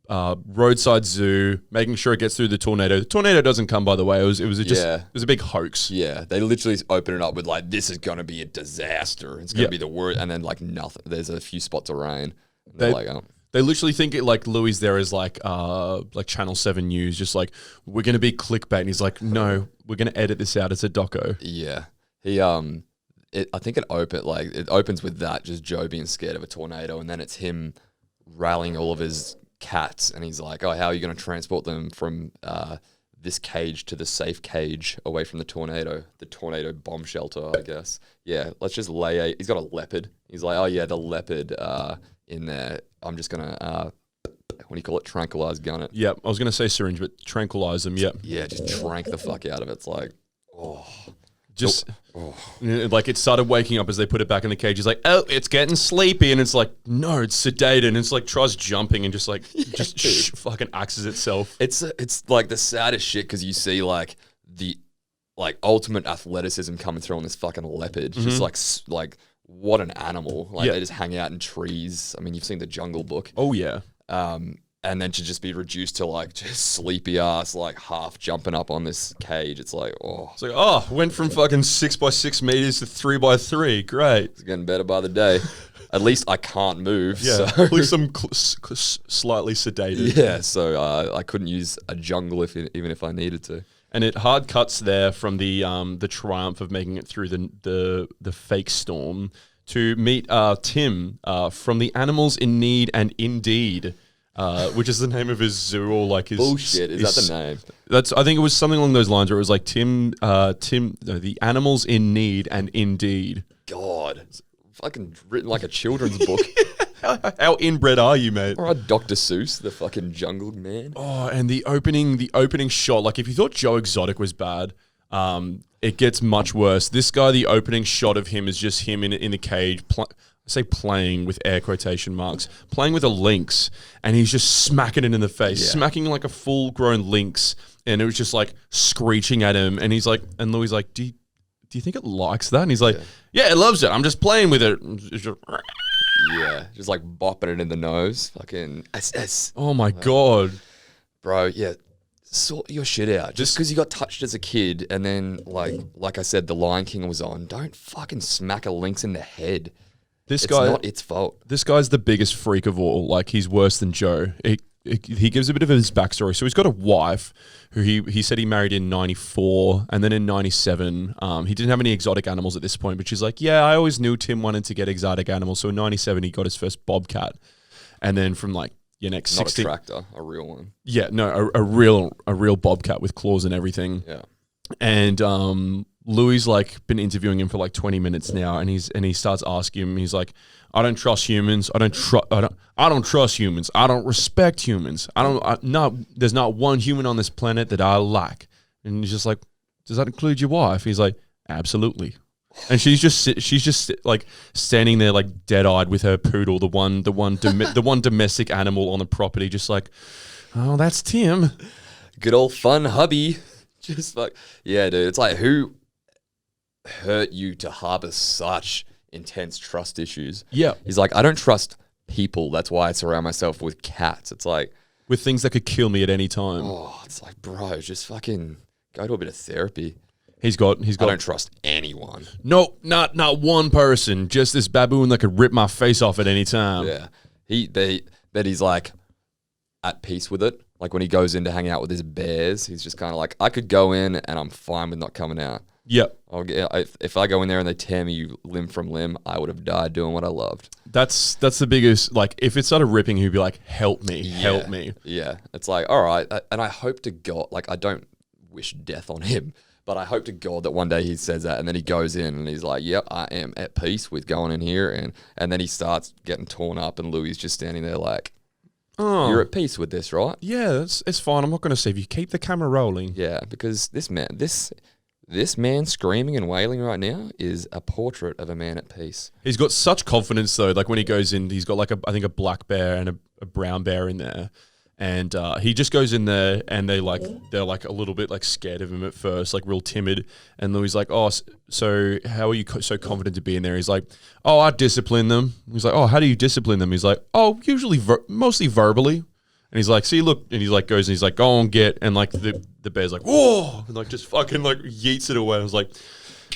S7: roadside zoo, making sure it gets through the tornado. The tornado doesn't come, by the way. It was a big hoax.
S8: Yeah, they literally open it up with like, this is going to be a disaster. It's going to be the worst. And then like nothing. There's a few spots of rain. They're like, oh.
S7: They literally think it like Louis there is like Channel 7 News, just like, we're going to be clickbait. And he's like, no, we're going to edit this out. It's a doco.
S8: Yeah. He, I think it opens with that, just Joe being scared of a tornado. And then it's him rallying all of his cats. And he's like, oh, how are you going to transport them from this cage to the safe cage away from the tornado bomb shelter, I guess. Yeah, let's just he's got a leopard. He's like, oh yeah, the leopard in there. I'm just going to, what do you call it? Tranquilize gun it.
S7: Yep. I was going to say syringe, but tranquilize them. Yep.
S8: Yeah, just trank the fuck out of it. It's like,
S7: like it started waking up as they put it back in the cage. He's like, oh, it's getting sleepy. And it's like, no, it's sedated. And it's like tries jumping and just like, fucking axes itself.
S8: It's like the saddest shit because you see like the ultimate athleticism coming through on this fucking leopard. Just like what an animal. Like they just hang out in trees. I mean, you've seen the Jungle Book.
S7: Oh yeah.
S8: And then to just be reduced to like just sleepy ass, like half jumping up on this cage. It's like, oh.
S7: It's like, went from fucking 6 by 6 meters to 3 by 3. Great.
S8: It's getting better by the day. At least I can't move.
S7: Yeah.
S8: So.
S7: At least I'm slightly sedated.
S8: Yeah. So I couldn't use a jungle even if I needed to.
S7: And it hard cuts there from the triumph of making it through the fake storm to meet Tim from the Animals in Need and Indeed, which is the name of his zoo or like his
S8: bullshit. Is that the name?
S7: I think it was something along those lines where it was like the Animals in Need and Indeed.
S8: God, it's fucking written like a children's book.
S7: How inbred are you, mate?
S8: All right, Dr. Seuss, the fucking jungle man.
S7: Oh, and the opening shot. Like if you thought Joe Exotic was bad, it gets much worse. This guy, the opening shot of him is just him in the cage. Playing with air quotation marks, playing with a lynx, and he's just smacking it in the face, smacking like a full-grown lynx, and it was just like screeching at him. And he's like, and Louis like, do you think it likes that? And he's like, yeah, it loves it. I'm just playing with it.
S8: Yeah, just like bopping it in the nose, fucking SS.
S7: Oh my god,
S8: bro. Yeah, sort your shit out. Just because you got touched as a kid, and then like I said, The Lion King was on. Don't fucking smack a lynx in the head. It's not its fault.
S7: This guy's the biggest freak of all. Like, he's worse than Joe. He gives a bit of his backstory. So he's got a wife who he said he married in 94, and then in 97, he didn't have any exotic animals at this point, but she's like, yeah, I always knew Tim wanted to get exotic animals. So in 97, he got his first bobcat. And then from like your next
S8: not
S7: 16...
S8: a tractor, a real one.
S7: Yeah, no, a real bobcat with claws and everything.
S8: Yeah.
S7: And Louis like been interviewing him for like 20 minutes now, and he starts asking him. He's like, I don't trust humans. I don't trust humans. I don't respect humans. There's not one human on this planet that I like. And he's just like, does that include your wife? He's like, absolutely. And she's just like standing there like dead eyed with her poodle, the one domestic animal on the property, just like, oh, that's Tim.
S8: Good old fun hubby. Just like, yeah, dude. It's like, who hurt you to harbor such intense trust issues?
S7: Yeah.
S8: He's like, I don't trust people. That's why I surround myself with cats. It's like,
S7: with things that could kill me at any time.
S8: oh, it's like, bro, just fucking go to a bit of therapy.
S7: He's got.
S8: I don't trust anyone.
S7: No, not one person. Just this baboon that could rip my face off at any time.
S8: Yeah, but he's like at peace with it. Like when he goes in to hang out with his bears, he's just kind of like, I could go in and I'm fine with not coming out.
S7: Yep.
S8: If I go in there and they tear me limb from limb, I would have died doing what I loved.
S7: That's the biggest. Like, if it started ripping, he'd be like, "Help me, help me."
S8: Yeah, it's like, all right, and I hope to God, like, I don't wish death on him, but I hope to God that one day he says that, and then he goes in and he's like, "Yep, I am at peace with going in here," and then he starts getting torn up, and Louis just standing there like, "Oh, you're at peace with this, right?"
S7: Yeah, it's fine. I'm not going to save you. Keep the camera rolling.
S8: Yeah, because this man screaming and wailing right now is a portrait of a man at peace.
S7: He's got such confidence though. Like when he goes in, he's got like I think a black bear and a brown bear in there, and he just goes in there and they're like a little bit like scared of him at first, like real timid. And Louis like, "Oh, so how are you so confident to be in there?" He's like, "Oh, I discipline them." He's like, "Oh, how do you discipline them?" He's like, "Oh, usually mostly verbally." And he's like, "See, look," and he's like goes and he's like, "Go on, get," and like the bear's like, "Whoa," and like just fucking like yeets it away. I was like,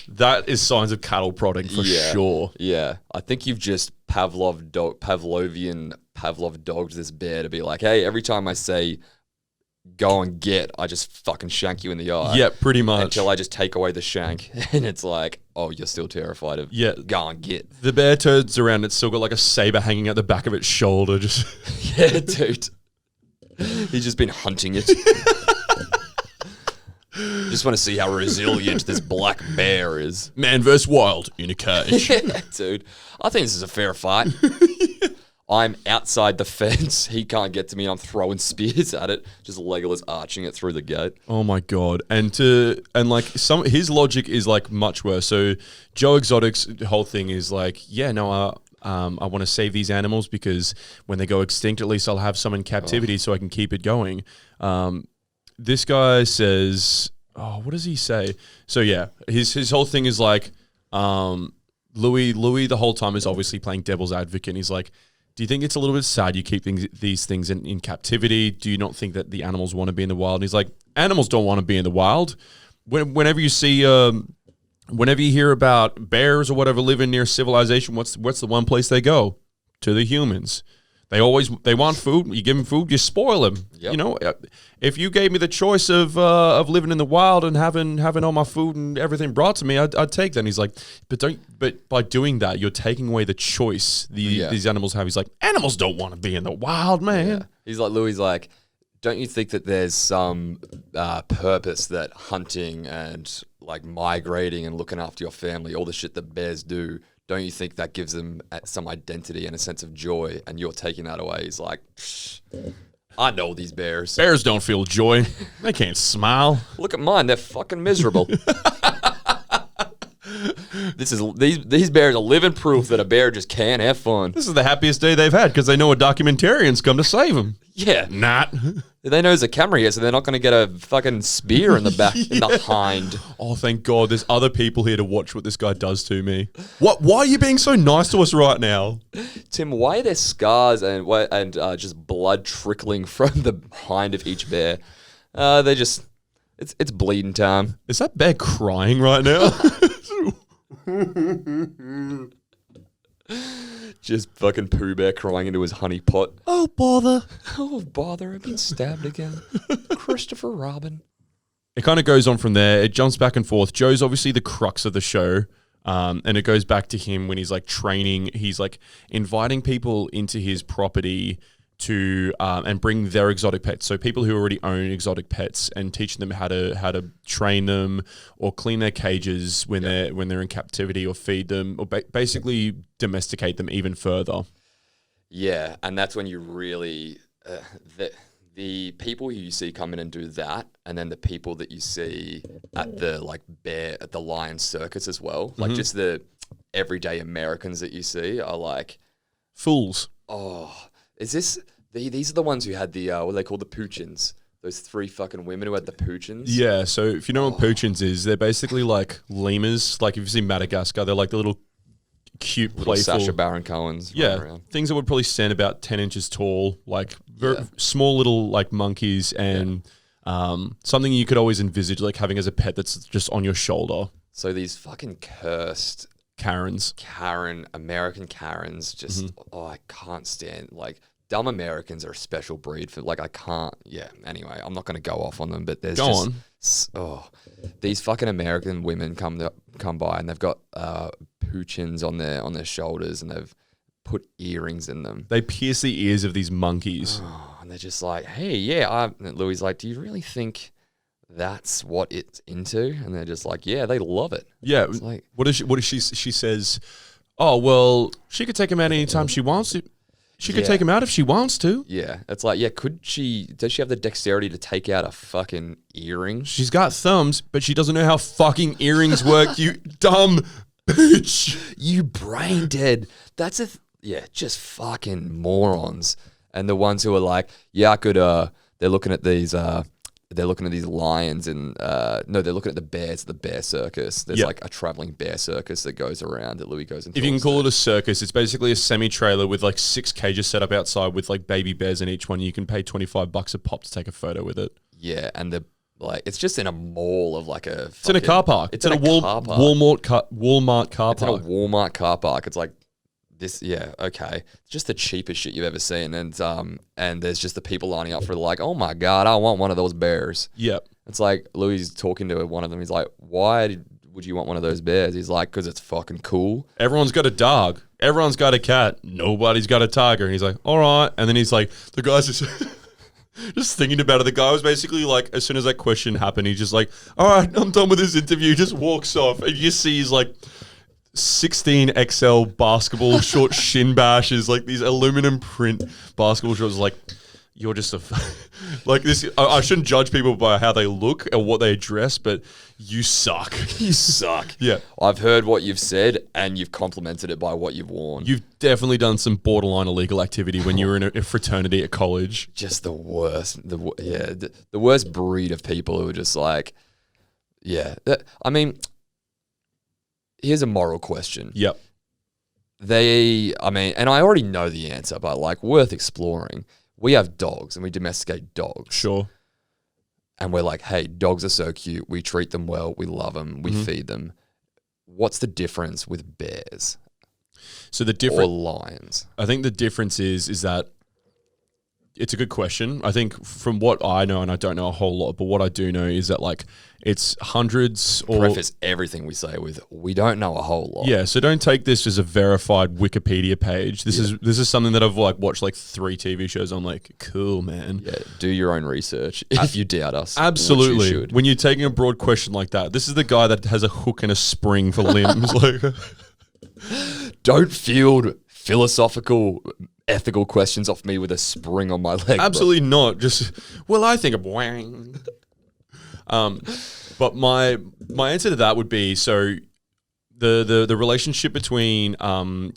S7: that is signs of cattle prodding for sure.
S8: Yeah, I think you've just Pavlov dogged this bear to be like, hey, every time I say go and get, I just fucking shank you in the eye.
S7: Yeah, pretty much.
S8: Until I just take away the shank, and it's like, oh, you're still terrified of go and get.
S7: The bear turns around, it's still got like a saber hanging at the back of its shoulder. Just
S8: yeah, dude. He's just been hunting it. Just want to see how resilient this black bear is.
S7: Man versus wild in a cage.
S8: Yeah, dude. I think this is a fair fight. I'm outside the fence. He can't get to me. I'm throwing spears at it. Just Legolas arching it through the gate.
S7: Oh my god! And like his logic is like much worse. So Joe Exotic's whole thing is like, yeah, no, I want to save these animals because when they go extinct, at least I'll have some in captivity so I can keep it going. This guy says, oh, what does he say? So yeah, his whole thing is like, Louis the whole time is obviously playing devil's advocate. And he's like, do you think it's a little bit sad you keep these things in captivity? Do you not think that the animals want to be in the wild? And he's like, animals don't want to be in the wild. Whenever you see, whenever you hear about bears or whatever living near civilization, what's the one place they go? To the humans. They want food. You give them food, you spoil them. Yep. You know, if you gave me the choice of living in the wild and having all my food and everything brought to me, I'd take that. And he's like, but by doing that, you're taking away the choice these animals have. He's like, animals don't want to be in the wild, man.
S8: Yeah. He's like, Louis, like, don't you think that there's some purpose that hunting and like migrating and looking after your family, all the shit that bears do? Don't you think that gives them some identity and a sense of joy? And you're taking that away. He's like, I know these bears.
S7: Bears don't feel joy. They can't smile.
S8: Look at mine. They're fucking miserable. These bears are living proof that a bear just can't have fun.
S7: This is the happiest day they've had because they know a documentarian's come to save them.
S8: Yeah.
S7: Not.
S8: They know there's a camera here, so they're not going to get a fucking spear in the back, in the hind.
S7: Oh, thank God. There's other people here to watch what this guy does to me. What? Why are you being so nice to us right now?
S8: Tim, why are there scars and just blood trickling from the hind of each bear? They just... It's bleeding time.
S7: Is that bear crying right now?
S8: Just fucking Pooh Bear crying into his honey pot.
S7: Oh, bother.
S8: Oh, bother. I've been stabbed again. Christopher Robin.
S7: It kind of goes on from there. It jumps back and forth. Joe's obviously the crux of the show. And it goes back to him when he's like training. He's like inviting people into his property to and bring their exotic pets. So people who already own exotic pets and teaching them how to train them or clean their cages when they're in captivity or feed them or basically domesticate them even further.
S8: Yeah, and that's when you really the people who you see come in and do that, and then the people that you see at the lion circus as well, like just the everyday Americans that you see are like
S7: fools.
S8: Oh. Is this... These are the ones who had the... what are they called? The Poochins. Those three fucking women who had the Poochins.
S7: Yeah, so if you know what Poochins is, they're basically like lemurs. Like if you've seen Madagascar, they're like the little cute,
S8: little
S7: playful...
S8: Sacha Baron Cohens.
S7: Yeah, things that would probably stand about 10 inches tall, like very small little like monkeys and Something you could always envisage like having as a pet that's just on your shoulder.
S8: So these fucking cursed
S7: Karens.
S8: American Karens, just I can't stand, like, dumb Americans are a special breed for, like, I can't. Yeah. Anyway, I'm not going to go off on them, but there's these fucking American women come by and they've got poochins on their shoulders and they've put earrings in them.
S7: They pierce the ears of these monkeys.
S8: And they're just like, hey, yeah. And Louis like, do you really think that's what it's into? And they're just like, yeah, they love it.
S7: Yeah.
S8: It's like,
S7: What is she? She says, oh, well, she could take him out anytime she wants to. She could take him out if she wants to.
S8: yeah. It's like, yeah, does she have the dexterity to take out a fucking earring?
S7: She's got thumbs, but she doesn't know how fucking earrings work, you dumb bitch.
S8: You brain dead. That's just fucking morons. And the ones who are like, yeah, I could, they're looking at these lions and, no, they're looking at the bears at the bear circus. There's like a traveling bear circus that goes around that Louis goes and
S7: If you can call it a circus, it's basically a semi-trailer with like 6 cages set up outside with like baby bears in each one. You can pay $25 a pop to take a photo with it.
S8: Yeah, and it's just in a mall of like a.
S7: It's in a car park. It's in a Walmart car park.
S8: It's in a Walmart car park. It's like this. Yeah, okay. It's just the cheapest shit you've ever seen, and there's just the people lining up for like, oh my god, I want one of those bears.
S7: Yep.
S8: It's like Louis is talking to one of them. He's like, why would you want one of those bears? He's like, because it's fucking cool.
S7: Everyone's got a dog. Everyone's got a cat. Nobody's got a tiger. And he's like, all right. And then he's like, the guy's just just thinking about it. The guy was basically like, as soon as that question happened, he's just like, all right, I'm done with this interview. Just walks off. And you see he's like 16 XL basketball short shin bashes, like these aluminum print basketball shorts. Like, you're just like this. I shouldn't judge people by how they look or what they dress, but you suck.
S8: You suck.
S7: Yeah.
S8: I've heard what you've said and you've complimented it by what you've worn.
S7: You've definitely done some borderline illegal activity when you were in a fraternity at college.
S8: Just the worst. The worst breed of people who are just like, yeah. I mean, here's a moral question.
S7: Yep.
S8: And I already know the answer, but like worth exploring. We have dogs and we domesticate dogs.
S7: Sure.
S8: And we're like, hey, dogs are so cute. We treat them well. We love them. We feed them. What's the difference with bears?
S7: So
S8: or lions?
S7: I think the difference is that it's a good question. I think from what I know, and I don't know a whole lot, but what I do know is that like it's hundreds or
S8: preface everything we say with we don't know a whole lot.
S7: Yeah, so don't take this as a verified Wikipedia page. This is something that I've like watched like 3 TV shows on. Like, cool, man.
S8: Yeah, do your own research if you doubt us.
S7: Absolutely.
S8: You
S7: when you're taking a broad question like that, this is the guy that has a hook and a spring for limbs. Like,
S8: don't field philosophical, ethical questions off me with a spring on my leg.
S7: Absolutely not. Just I think of wang. But my answer to that would be so the relationship between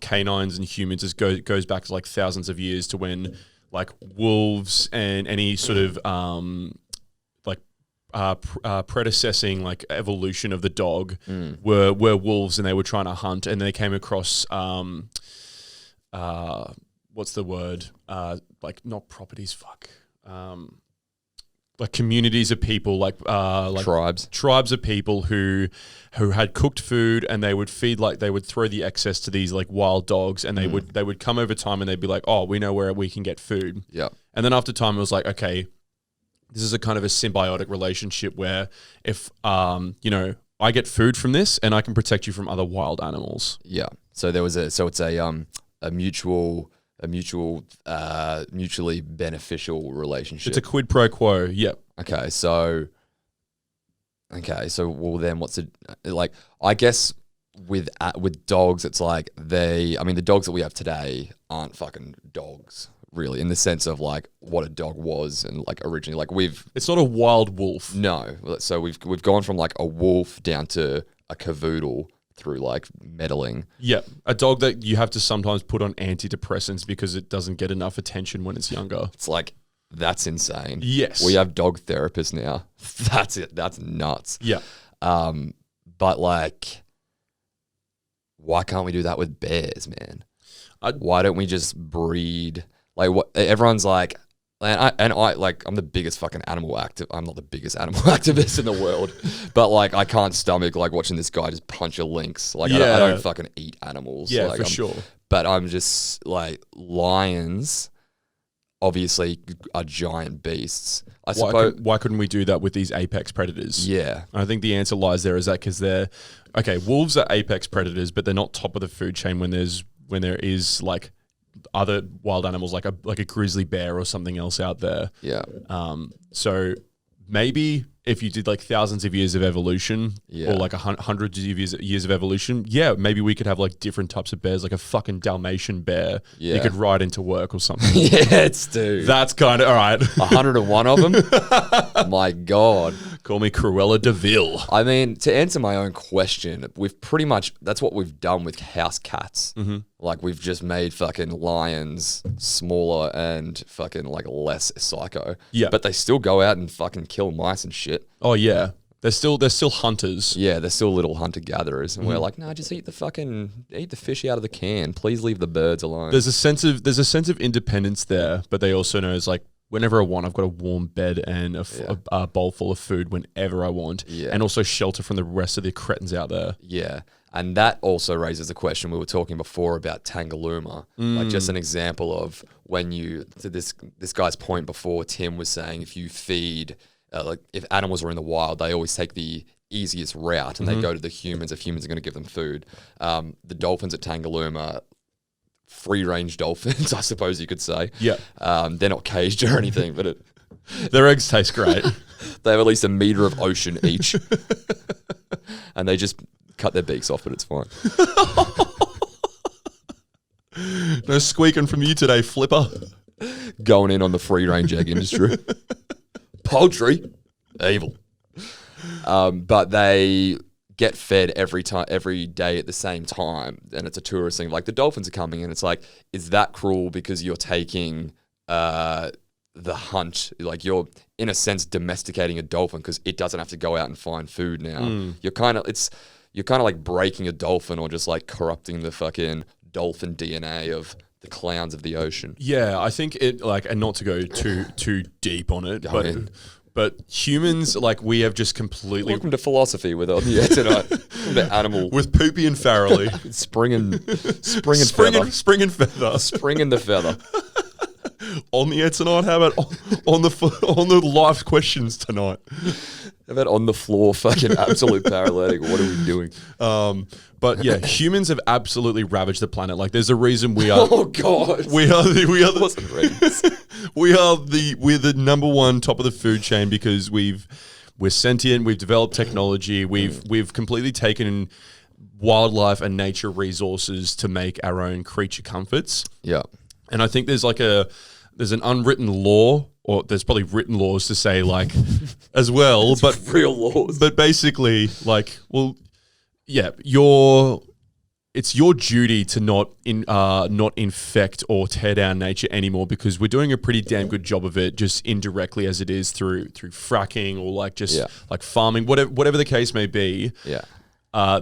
S7: canines and humans goes back to like thousands of years to when like wolves and any sort of predecessing like evolution of the dog were wolves, and they were trying to hunt, and they came across what's the word? Like not properties, fuck. Like communities of people, like tribes of people who had cooked food, and they would feed, like they would throw the excess to these like wild dogs, and they would come over time and they'd be like, oh, we know where we can get food.
S8: Yeah.
S7: And then after time, it was like, okay, this is a kind of a symbiotic relationship where if I get food from this, and I can protect you from other wild animals.
S8: Yeah. So it's a mutually beneficial relationship.
S7: It's a quid pro quo. Yep.
S8: Okay. So well then what's it like? I guess with dogs, it's like the dogs that we have today aren't fucking dogs really, in the sense of like what a dog was and like originally, like
S7: it's not a wild wolf.
S8: No. So we've gone from like a wolf down to a cavoodle through like meddling.
S7: Yeah, a dog that you have to sometimes put on antidepressants because it doesn't get enough attention when it's younger.
S8: It's like, that's insane.
S7: Yes.
S8: We have dog therapists now. That's it. That's nuts.
S7: Yeah.
S8: But like, why can't we do that with bears, man? Why don't we just breed? Like, what everyone's like, And I like, I'm the biggest fucking animal I'm not the biggest animal activist in the world, but like I can't stomach like watching this guy just punch a lynx. Like I don't fucking eat animals.
S7: Yeah,
S8: like,
S7: for sure.
S8: But I'm just like, lions obviously are giant beasts. I suppose.
S7: Why couldn't we do that with these apex predators?
S8: Yeah.
S7: I think the answer lies there is that because wolves are apex predators, but they're not top of the food chain when there is like other wild animals like a grizzly bear or something else out there.
S8: Yeah.
S7: So maybe if you did like thousands of years of evolution or like hundreds of years of evolution, maybe we could have like different types of bears, like a fucking Dalmatian bear you could ride into work or something.
S8: Dude.
S7: That's kind of all right.
S8: 101 of them? My God.
S7: Call me Cruella de Vil.
S8: I mean, to answer my own question, that's what we've done with house cats. Mm-hmm. Like, we've just made fucking lions smaller and fucking like less psycho. Yeah. But they still go out and fucking kill mice and shit.
S7: Oh yeah. They're still hunters.
S8: Yeah, they're still little hunter-gatherers. And we're like, no, just eat the fish out of the can. Please leave the birds alone.
S7: There's a sense of independence there, but they also know it's like, whenever I want, I've got a warm bed and a bowl full of food whenever I want. Yeah. And also shelter from the rest of the cretins out there.
S8: Yeah. And that also raises the question we were talking before about Tangalooma. Like, just an example of when to this guy's point before, Tim was saying if you feed, like if animals are in the wild, they always take the easiest route and they go to the humans if humans are going to give them food. The dolphins at Tangalooma, free-range dolphins, I suppose you could say. Yeah. They're not caged or anything, but
S7: their eggs taste great.
S8: They have at least a meter of ocean each. And they just cut their beaks off, but it's fine.
S7: No squeaking from you today, Flipper.
S8: Going in on the free-range egg industry. Poultry. Evil. But they get fed every day at the same time, and it's a tourist thing. Like, the dolphins are coming in. It's like, is that cruel because you're taking the hunt? Like, you're in a sense domesticating a dolphin because it doesn't have to go out and find food now. You're kind of like breaking a dolphin or just like corrupting the fucking dolphin DNA of the clowns of the ocean.
S7: Yeah, I think it and not to go too deep on it, but humans, like, we have just completely...
S8: Welcome to philosophy with on the air tonight. The animal.
S7: With Poopy and Farrelly.
S8: Spring and
S7: feather.
S8: Spring and the feather.
S7: On the air tonight, how about on the live questions tonight?
S8: How about on the floor, fucking absolute paralytic? What are we doing?
S7: But yeah, humans have absolutely ravaged the planet. Like, there's a reason we are...
S8: Oh, God.
S7: We're the number one top of the food chain because we're sentient, we've developed technology, we've completely taken wildlife and nature resources to make our own creature comforts.
S8: Yeah.
S7: And I think there's an unwritten law, or there's probably written laws to say, like, as well, but
S8: real laws.
S7: But basically, like, well, yeah, it's your duty to not infect or tear down nature anymore, because we're doing a pretty damn good job of it, just indirectly as it is through fracking or like just like farming, whatever the case may be. Yeah.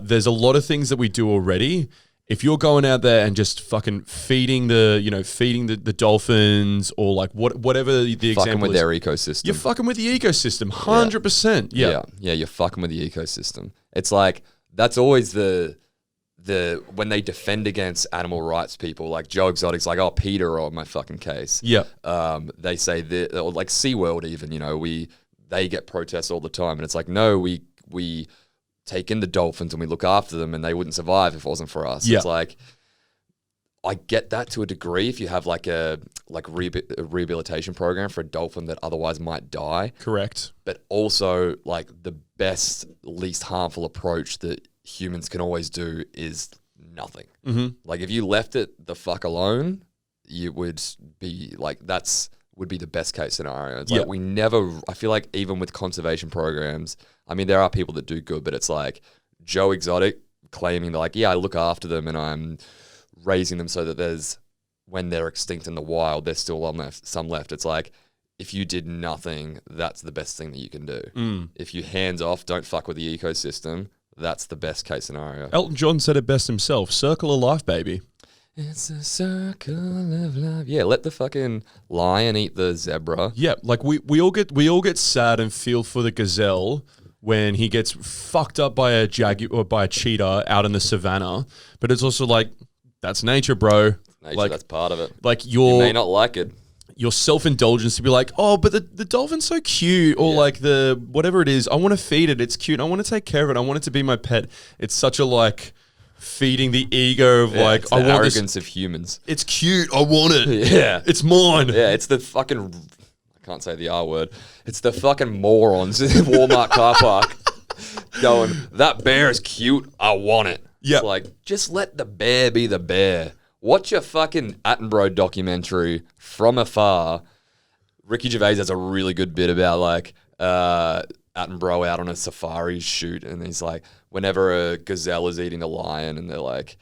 S7: There's a lot of things that we do already. If you're going out there and just fucking feeding the dolphins or like whatever the example is.
S8: Fucking with their ecosystem.
S7: You're fucking with the ecosystem, 100%. Yeah,
S8: you're fucking with the ecosystem. It's like, that's always the when they defend against animal rights people, like Joe Exotic's like, oh, Peter on my fucking case. Yeah. They say that, or like SeaWorld even, they get protests all the time, and it's like, no, we take in the dolphins and we look after them, and they wouldn't survive if it wasn't for us. Yeah. It's like, I get that to a degree if you have like a rehabilitation program for a dolphin that otherwise might die.
S7: Correct.
S8: But also, like, the best, least harmful approach that humans can always do is nothing. Mm-hmm. Like, if you left it the fuck alone, you would be like, would be the best case scenario. It's like, I feel like even with conservation programs, I mean, there are people that do good, but it's like Joe Exotic claiming that, like, yeah, I look after them and I'm raising them so that when they're extinct in the wild, there's still some left. It's like, if you did nothing, that's the best thing that you can do. If you hands off, don't fuck with the ecosystem, that's the best case scenario.
S7: Elton John said it best himself, circle of life, baby.
S8: It's a circle of life. Yeah, let the fucking lion eat the zebra.
S7: Yeah, like we all get sad and feel for the gazelle when he gets fucked up by a jaguar or by a cheetah out in the savannah. But it's also like, that's nature, bro.
S8: Nature,
S7: like,
S8: that's part of it.
S7: Like
S8: You may not like it.
S7: your self-indulgence to be like, oh, but the dolphin's so cute, or like the whatever it is, I want to feed it, it's cute, I want to take care of it, I want it to be my pet. It's such a like feeding the ego of like,
S8: it's
S7: I
S8: the
S7: want
S8: arrogance
S7: this.
S8: of humans.
S7: It's cute, I want it.
S8: Yeah.
S7: It's mine.
S8: Yeah, it's the fucking, I can't say the R word. It's the fucking morons in the Walmart car park going, that bear is cute, I want it.
S7: Yeah.
S8: It's like, just let the bear be the bear. Watch a fucking Attenborough documentary from afar. Ricky Gervais has a really good bit about like Attenborough out on a safari shoot, and he's like, whenever a gazelle is eating a lion, and they're like,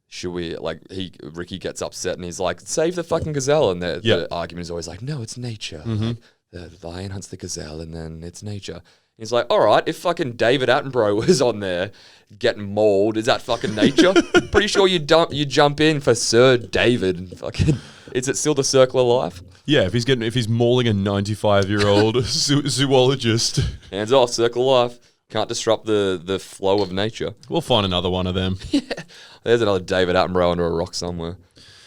S8: should we like Ricky gets upset and he's like, save the fucking gazelle, and the argument is always like, no, it's nature. Like, the lion hunts the gazelle, and then it's nature. He's like, all right, if fucking David Attenborough was on there getting mauled, is that fucking nature? Pretty sure you jump in for Sir David. And fucking, is it still the circle of life?
S7: Yeah, if he's mauling a 95-year-old zoologist,
S8: Hands off, circle of life. Can't disrupt the flow of nature.
S7: we'll find another one of them.
S8: There's another David Attenborough under a rock somewhere.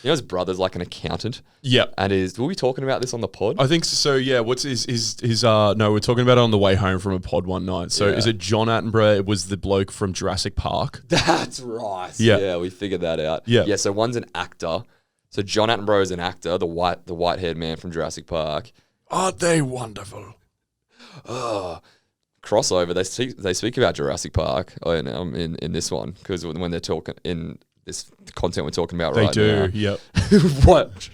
S8: You know his brother's like an accountant.
S7: Yeah.
S8: And were we talking about this on the pod?
S7: I think so. Yeah. What's his? No, we're talking about it on the way home from a pod one night. So is it John Attenborough? It was the bloke from Jurassic Park.
S8: That's right.
S7: Yeah.
S8: Yeah, we figured that out.
S7: Yeah.
S8: Yeah, so one's an actor. So John Attenborough is an actor, the white-haired man from Jurassic Park.
S7: Aren't they wonderful?
S8: Crossover. They speak about Jurassic Park in this one, because when they're talking in this content we're talking about
S7: They
S8: right
S7: do.
S8: now.
S7: Yep.
S8: What?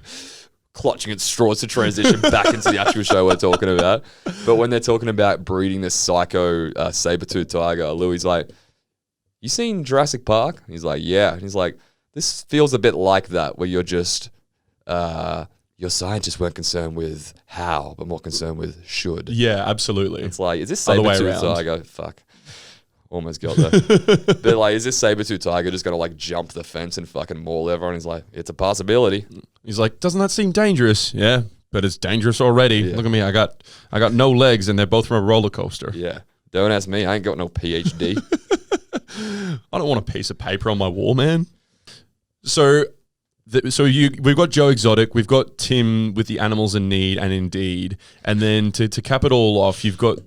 S8: Clutching at straws to transition back into the actual show we're talking about. But when they're talking about breeding this psycho saber-toothed tiger, Louis like, you seen Jurassic Park? He's like, yeah. And he's like, this feels a bit like that, where you're just, your scientists weren't concerned with how, but more concerned with should.
S7: Yeah, absolutely.
S8: It's like, is this
S7: Other way
S8: saber-toothed
S7: around.
S8: tiger? Fuck. Almost got there. They're like, is this saber-toothed tiger just going to like jump the fence and fucking maul everyone? He's like, it's a possibility.
S7: He's like, doesn't that seem dangerous? Yeah, but it's dangerous already.
S8: Yeah.
S7: Look at me. I got no legs, and they're both from a roller coaster.
S8: Yeah. Don't ask me. I ain't got no PhD.
S7: I don't want a piece of paper on my wall, man. So we've got Joe Exotic, we've got Tim with the Animals in Need and Indeed, and then to cap it all off, you've got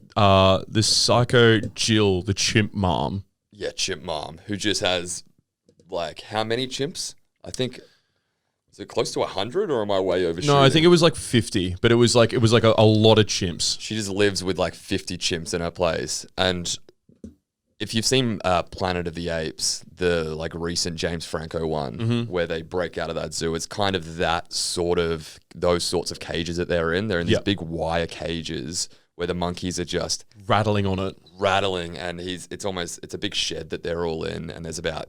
S7: this psycho Jill, the chimp mom.
S8: Yeah, chimp mom, who just has like how many chimps? I think, is it close to 100, or am I way overshooting?
S7: No, I think it was like 50, but it was like a lot of chimps.
S8: She just lives with like 50 chimps in her place. And if you've seen Planet of the Apes, the like recent James Franco one, where they break out of that zoo, it's kind of that sort of, those sorts of cages that they're in. They're in these big wire cages where the monkeys are just
S7: Rattling on it.
S8: rattling, and it's a big shed that they're all in, and there's about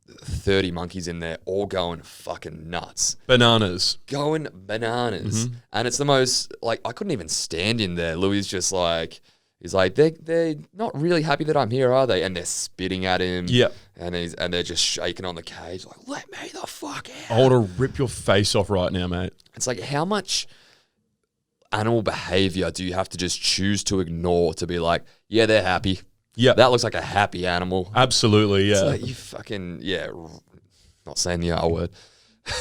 S8: 30 monkeys in there, all going fucking nuts,
S7: Bananas.
S8: and it's the most like, I couldn't even stand in there. Louis is just like, he's like, they're not really happy that I'm here, are they? And they're spitting at him.
S7: Yep.
S8: And they're just shaking on the cage, like, let me the fuck out.
S7: I want to rip your face off right now, mate.
S8: It's like, how much animal behavior do you have to just choose to ignore to be like, yeah, they're happy.
S7: Yeah.
S8: That looks like a happy animal.
S7: Absolutely, yeah.
S8: It's like, you fucking, not saying the R word.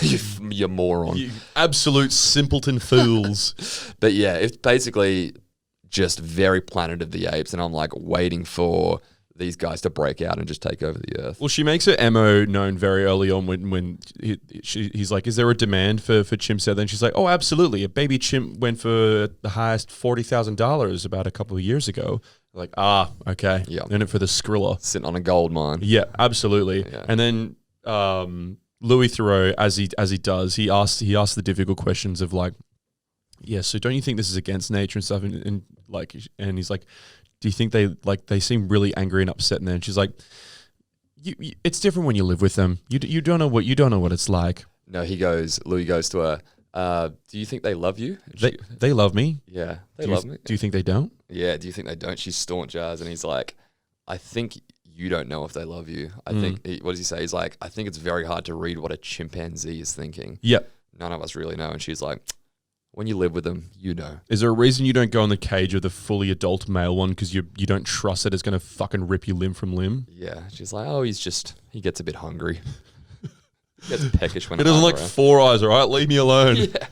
S8: you moron.
S7: You absolute simpleton fools.
S8: But yeah, it's basically just very Planet of the Apes, and I'm like waiting for these guys to break out and just take over the earth.
S7: Well, she makes her MO known very early on when he's like, is there a demand for chimps out there? And she's like, oh, absolutely. A baby chimp went for the highest $40,000 about a couple of years ago. Like, okay.
S8: Yeah.
S7: In it for the Skrilla.
S8: Sitting on a gold mine.
S7: Yeah, absolutely.
S8: Yeah.
S7: And then Louis Theroux, as he does, he asks the difficult questions of like, yeah, so don't you think this is against nature and stuff? And he's like, do you think they seem really angry and upset? And then she's like, it's different when you live with them. You don't know what it's like.
S8: No, Louis goes to her, do you think they love you? And
S7: They love me.
S8: yeah, they love me.
S7: Do you think they don't?
S8: Yeah, do you think they don't? She's staunch as, and he's like, I think you don't know if they love you. I think, what does he say? He's like, I think it's very hard to read what a chimpanzee is thinking.
S7: Yep.
S8: None of us really know. And she's like, when you live with them, you know.
S7: Is there a reason you don't go in the cage of the fully adult male one because you don't trust that it's going to fucking rip you limb from limb?
S8: Yeah. She's like, oh, he gets a bit hungry. He gets peckish when
S7: It doesn't
S8: I'm
S7: like
S8: around.
S7: 4 eyes, all right? Leave me alone.
S8: Yeah.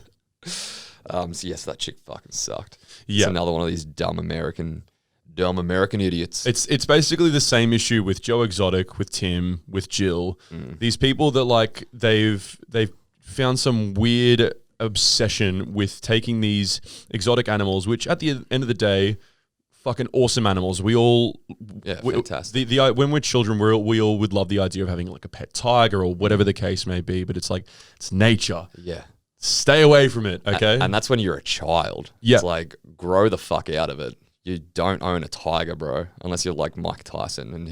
S8: So yes, that chick fucking sucked.
S7: Yeah.
S8: It's another one of these dumb American idiots.
S7: It's basically the same issue with Joe Exotic, with Tim, with Jill. These people that like they've found some weird obsession with taking these exotic animals, which at the end of the day, fucking awesome animals. We all,
S8: fantastic.
S7: When we're children, we all would love the idea of having like a pet tiger or whatever the case may be. But it's like it's nature.
S8: Yeah.
S7: Stay away from it, okay?
S8: And that's when you're a child.
S7: Yeah.
S8: It's like, grow the fuck out of it. You don't own a tiger, bro, unless you're like Mike Tyson and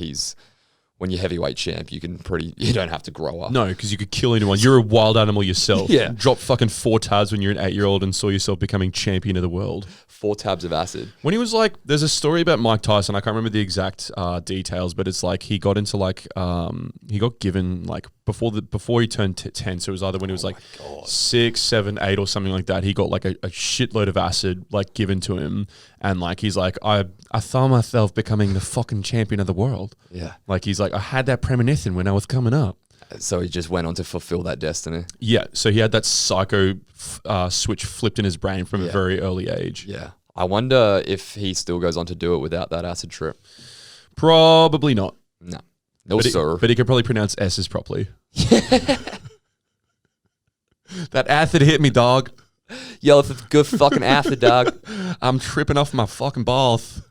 S8: when you're heavyweight champ, you don't have to grow up.
S7: No, because you could kill anyone. You're a wild animal yourself.
S8: Yeah.
S7: Drop fucking 4 tabs when you're an 8-year-old and saw yourself becoming champion of the world.
S8: 4 tabs of acid.
S7: When he was like, there's a story about Mike Tyson. I can't remember the exact details, but it's like he got into like, he got given like before he turned 10. So it was either when he was like 6, 7, 8 or something like that. He got like a shitload of acid like given to him. And like, he's like, I saw myself becoming the fucking champion of the world.
S8: Yeah.
S7: Like he's like, I had that premonition when I was coming up.
S8: So he just went on to fulfill that destiny.
S7: Yeah. So he had that psycho switch flipped in his brain from a very early age.
S8: Yeah. I wonder if he still goes on to do it without that acid trip.
S7: Probably not.
S8: No. No,
S7: But
S8: sir.
S7: he could probably pronounce S's properly. That acid hit me, dog.
S8: Yo, it's a good fucking acid, dog.
S7: I'm tripping off my fucking balls.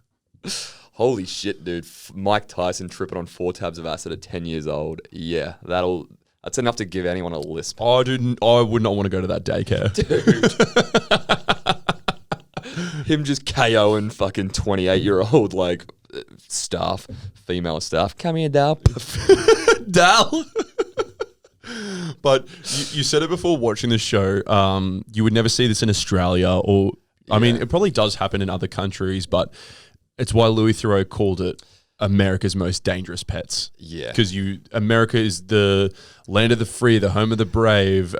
S8: Holy shit, dude. Mike Tyson tripping on 4 tabs of acid at 10 years old. Yeah, that's enough to give anyone a lisp.
S7: I would not want to go to that daycare.
S8: Him just KOing fucking 28-year-old like staff, female staff. Come here, Dal.
S7: Dal. But you said it before watching the show. You would never see this in Australia, or I mean, it probably does happen in other countries, but it's why Louis Theroux called it America's most dangerous pets.
S8: Yeah,
S7: because America is the land of the free, the home of the brave.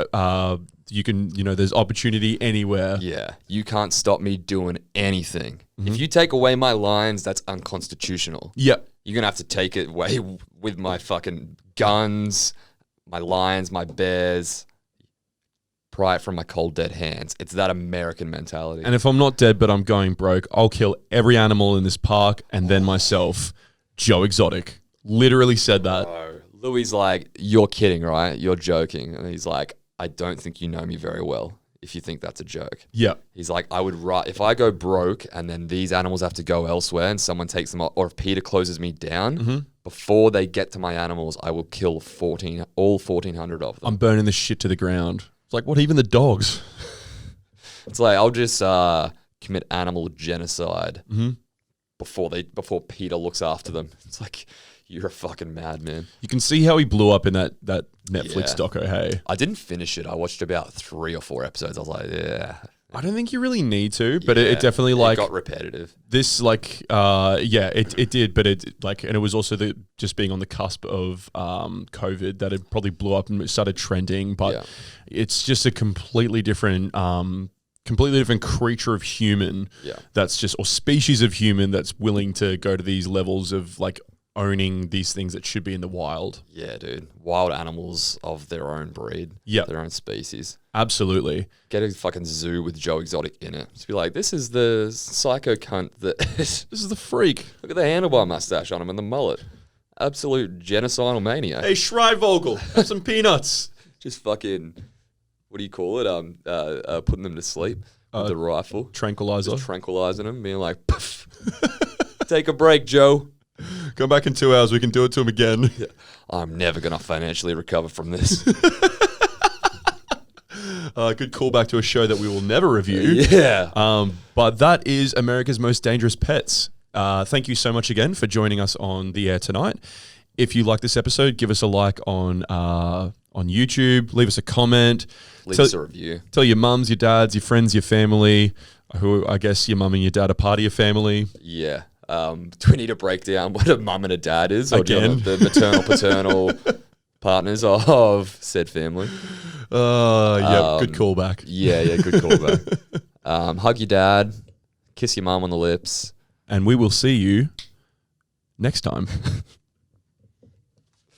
S7: You can, there's opportunity anywhere.
S8: Yeah, you can't stop me doing anything. If you take away my lines, that's unconstitutional.
S7: Yeah,
S8: you're gonna have to take it away with my fucking guns, my lions, my bears. Pry it from my cold dead hands. It's that American mentality.
S7: And if I'm not dead but I'm going broke, I'll kill every animal in this park and then myself. Joe Exotic literally said that.
S8: Oh, Louis like, you're kidding, right? You're joking. And he's like, I don't think you know me very well if you think that's a joke.
S7: Yeah.
S8: He's like, if I go broke and then these animals have to go elsewhere and someone takes them, or if Peter closes me down, before they get to my animals, I will kill all 1,400 of them.
S7: I'm burning the shit to the ground. It's like, what, even the dogs?
S8: It's like, I'll just commit animal genocide before Peter looks after them. It's like, you're a fucking madman.
S7: You can see how he blew up in that Netflix doco, hey?
S8: I didn't finish it. I watched about 3 or 4 episodes. I was like, yeah.
S7: I don't think you really need to, but it definitely
S8: it got repetitive.
S7: This it did, but and it was also just being on the cusp of COVID that it probably blew up and it started trending. But it's just a completely different creature of human that's just, or species of human that's willing to go to these levels of like owning these things that should be in the wild.
S8: Yeah, dude. Wild animals of their own breed.
S7: Yeah.
S8: Their own species.
S7: Absolutely.
S8: Get a fucking zoo with Joe Exotic in it. Just be like, this is the psycho cunt that...
S7: This is the freak.
S8: Look at the handlebar mustache on him and the mullet. Absolute genocidal maniac.
S7: Hey, Schreivogel, have some peanuts.
S8: Just fucking... What do you call it? Putting them to sleep with the rifle.
S7: Tranquilizer.
S8: Just tranquilizing them, being like, poof. Take a break, Joe.
S7: Come back in 2 hours. We can do it to him again.
S8: Yeah. I'm never going to financially recover from this.
S7: Good callback to a show that we will never review.
S8: Yeah.
S7: But that is America's Most Dangerous Pets. Thank you so much again for joining us on the air tonight. If you like this episode, give us a like on YouTube. Leave us a comment.
S8: Leave us a review.
S7: Tell your mums, your dads, your friends, your family, who I guess your mum and your dad are part of your family.
S8: Yeah. Do we need to break down what a mum and a dad is? Or do you
S7: Again?
S8: want the maternal, paternal partners of said family?
S7: Good callback.
S8: Yeah, good callback. Hug your dad, kiss your mum on the lips.
S7: And we will see you next time.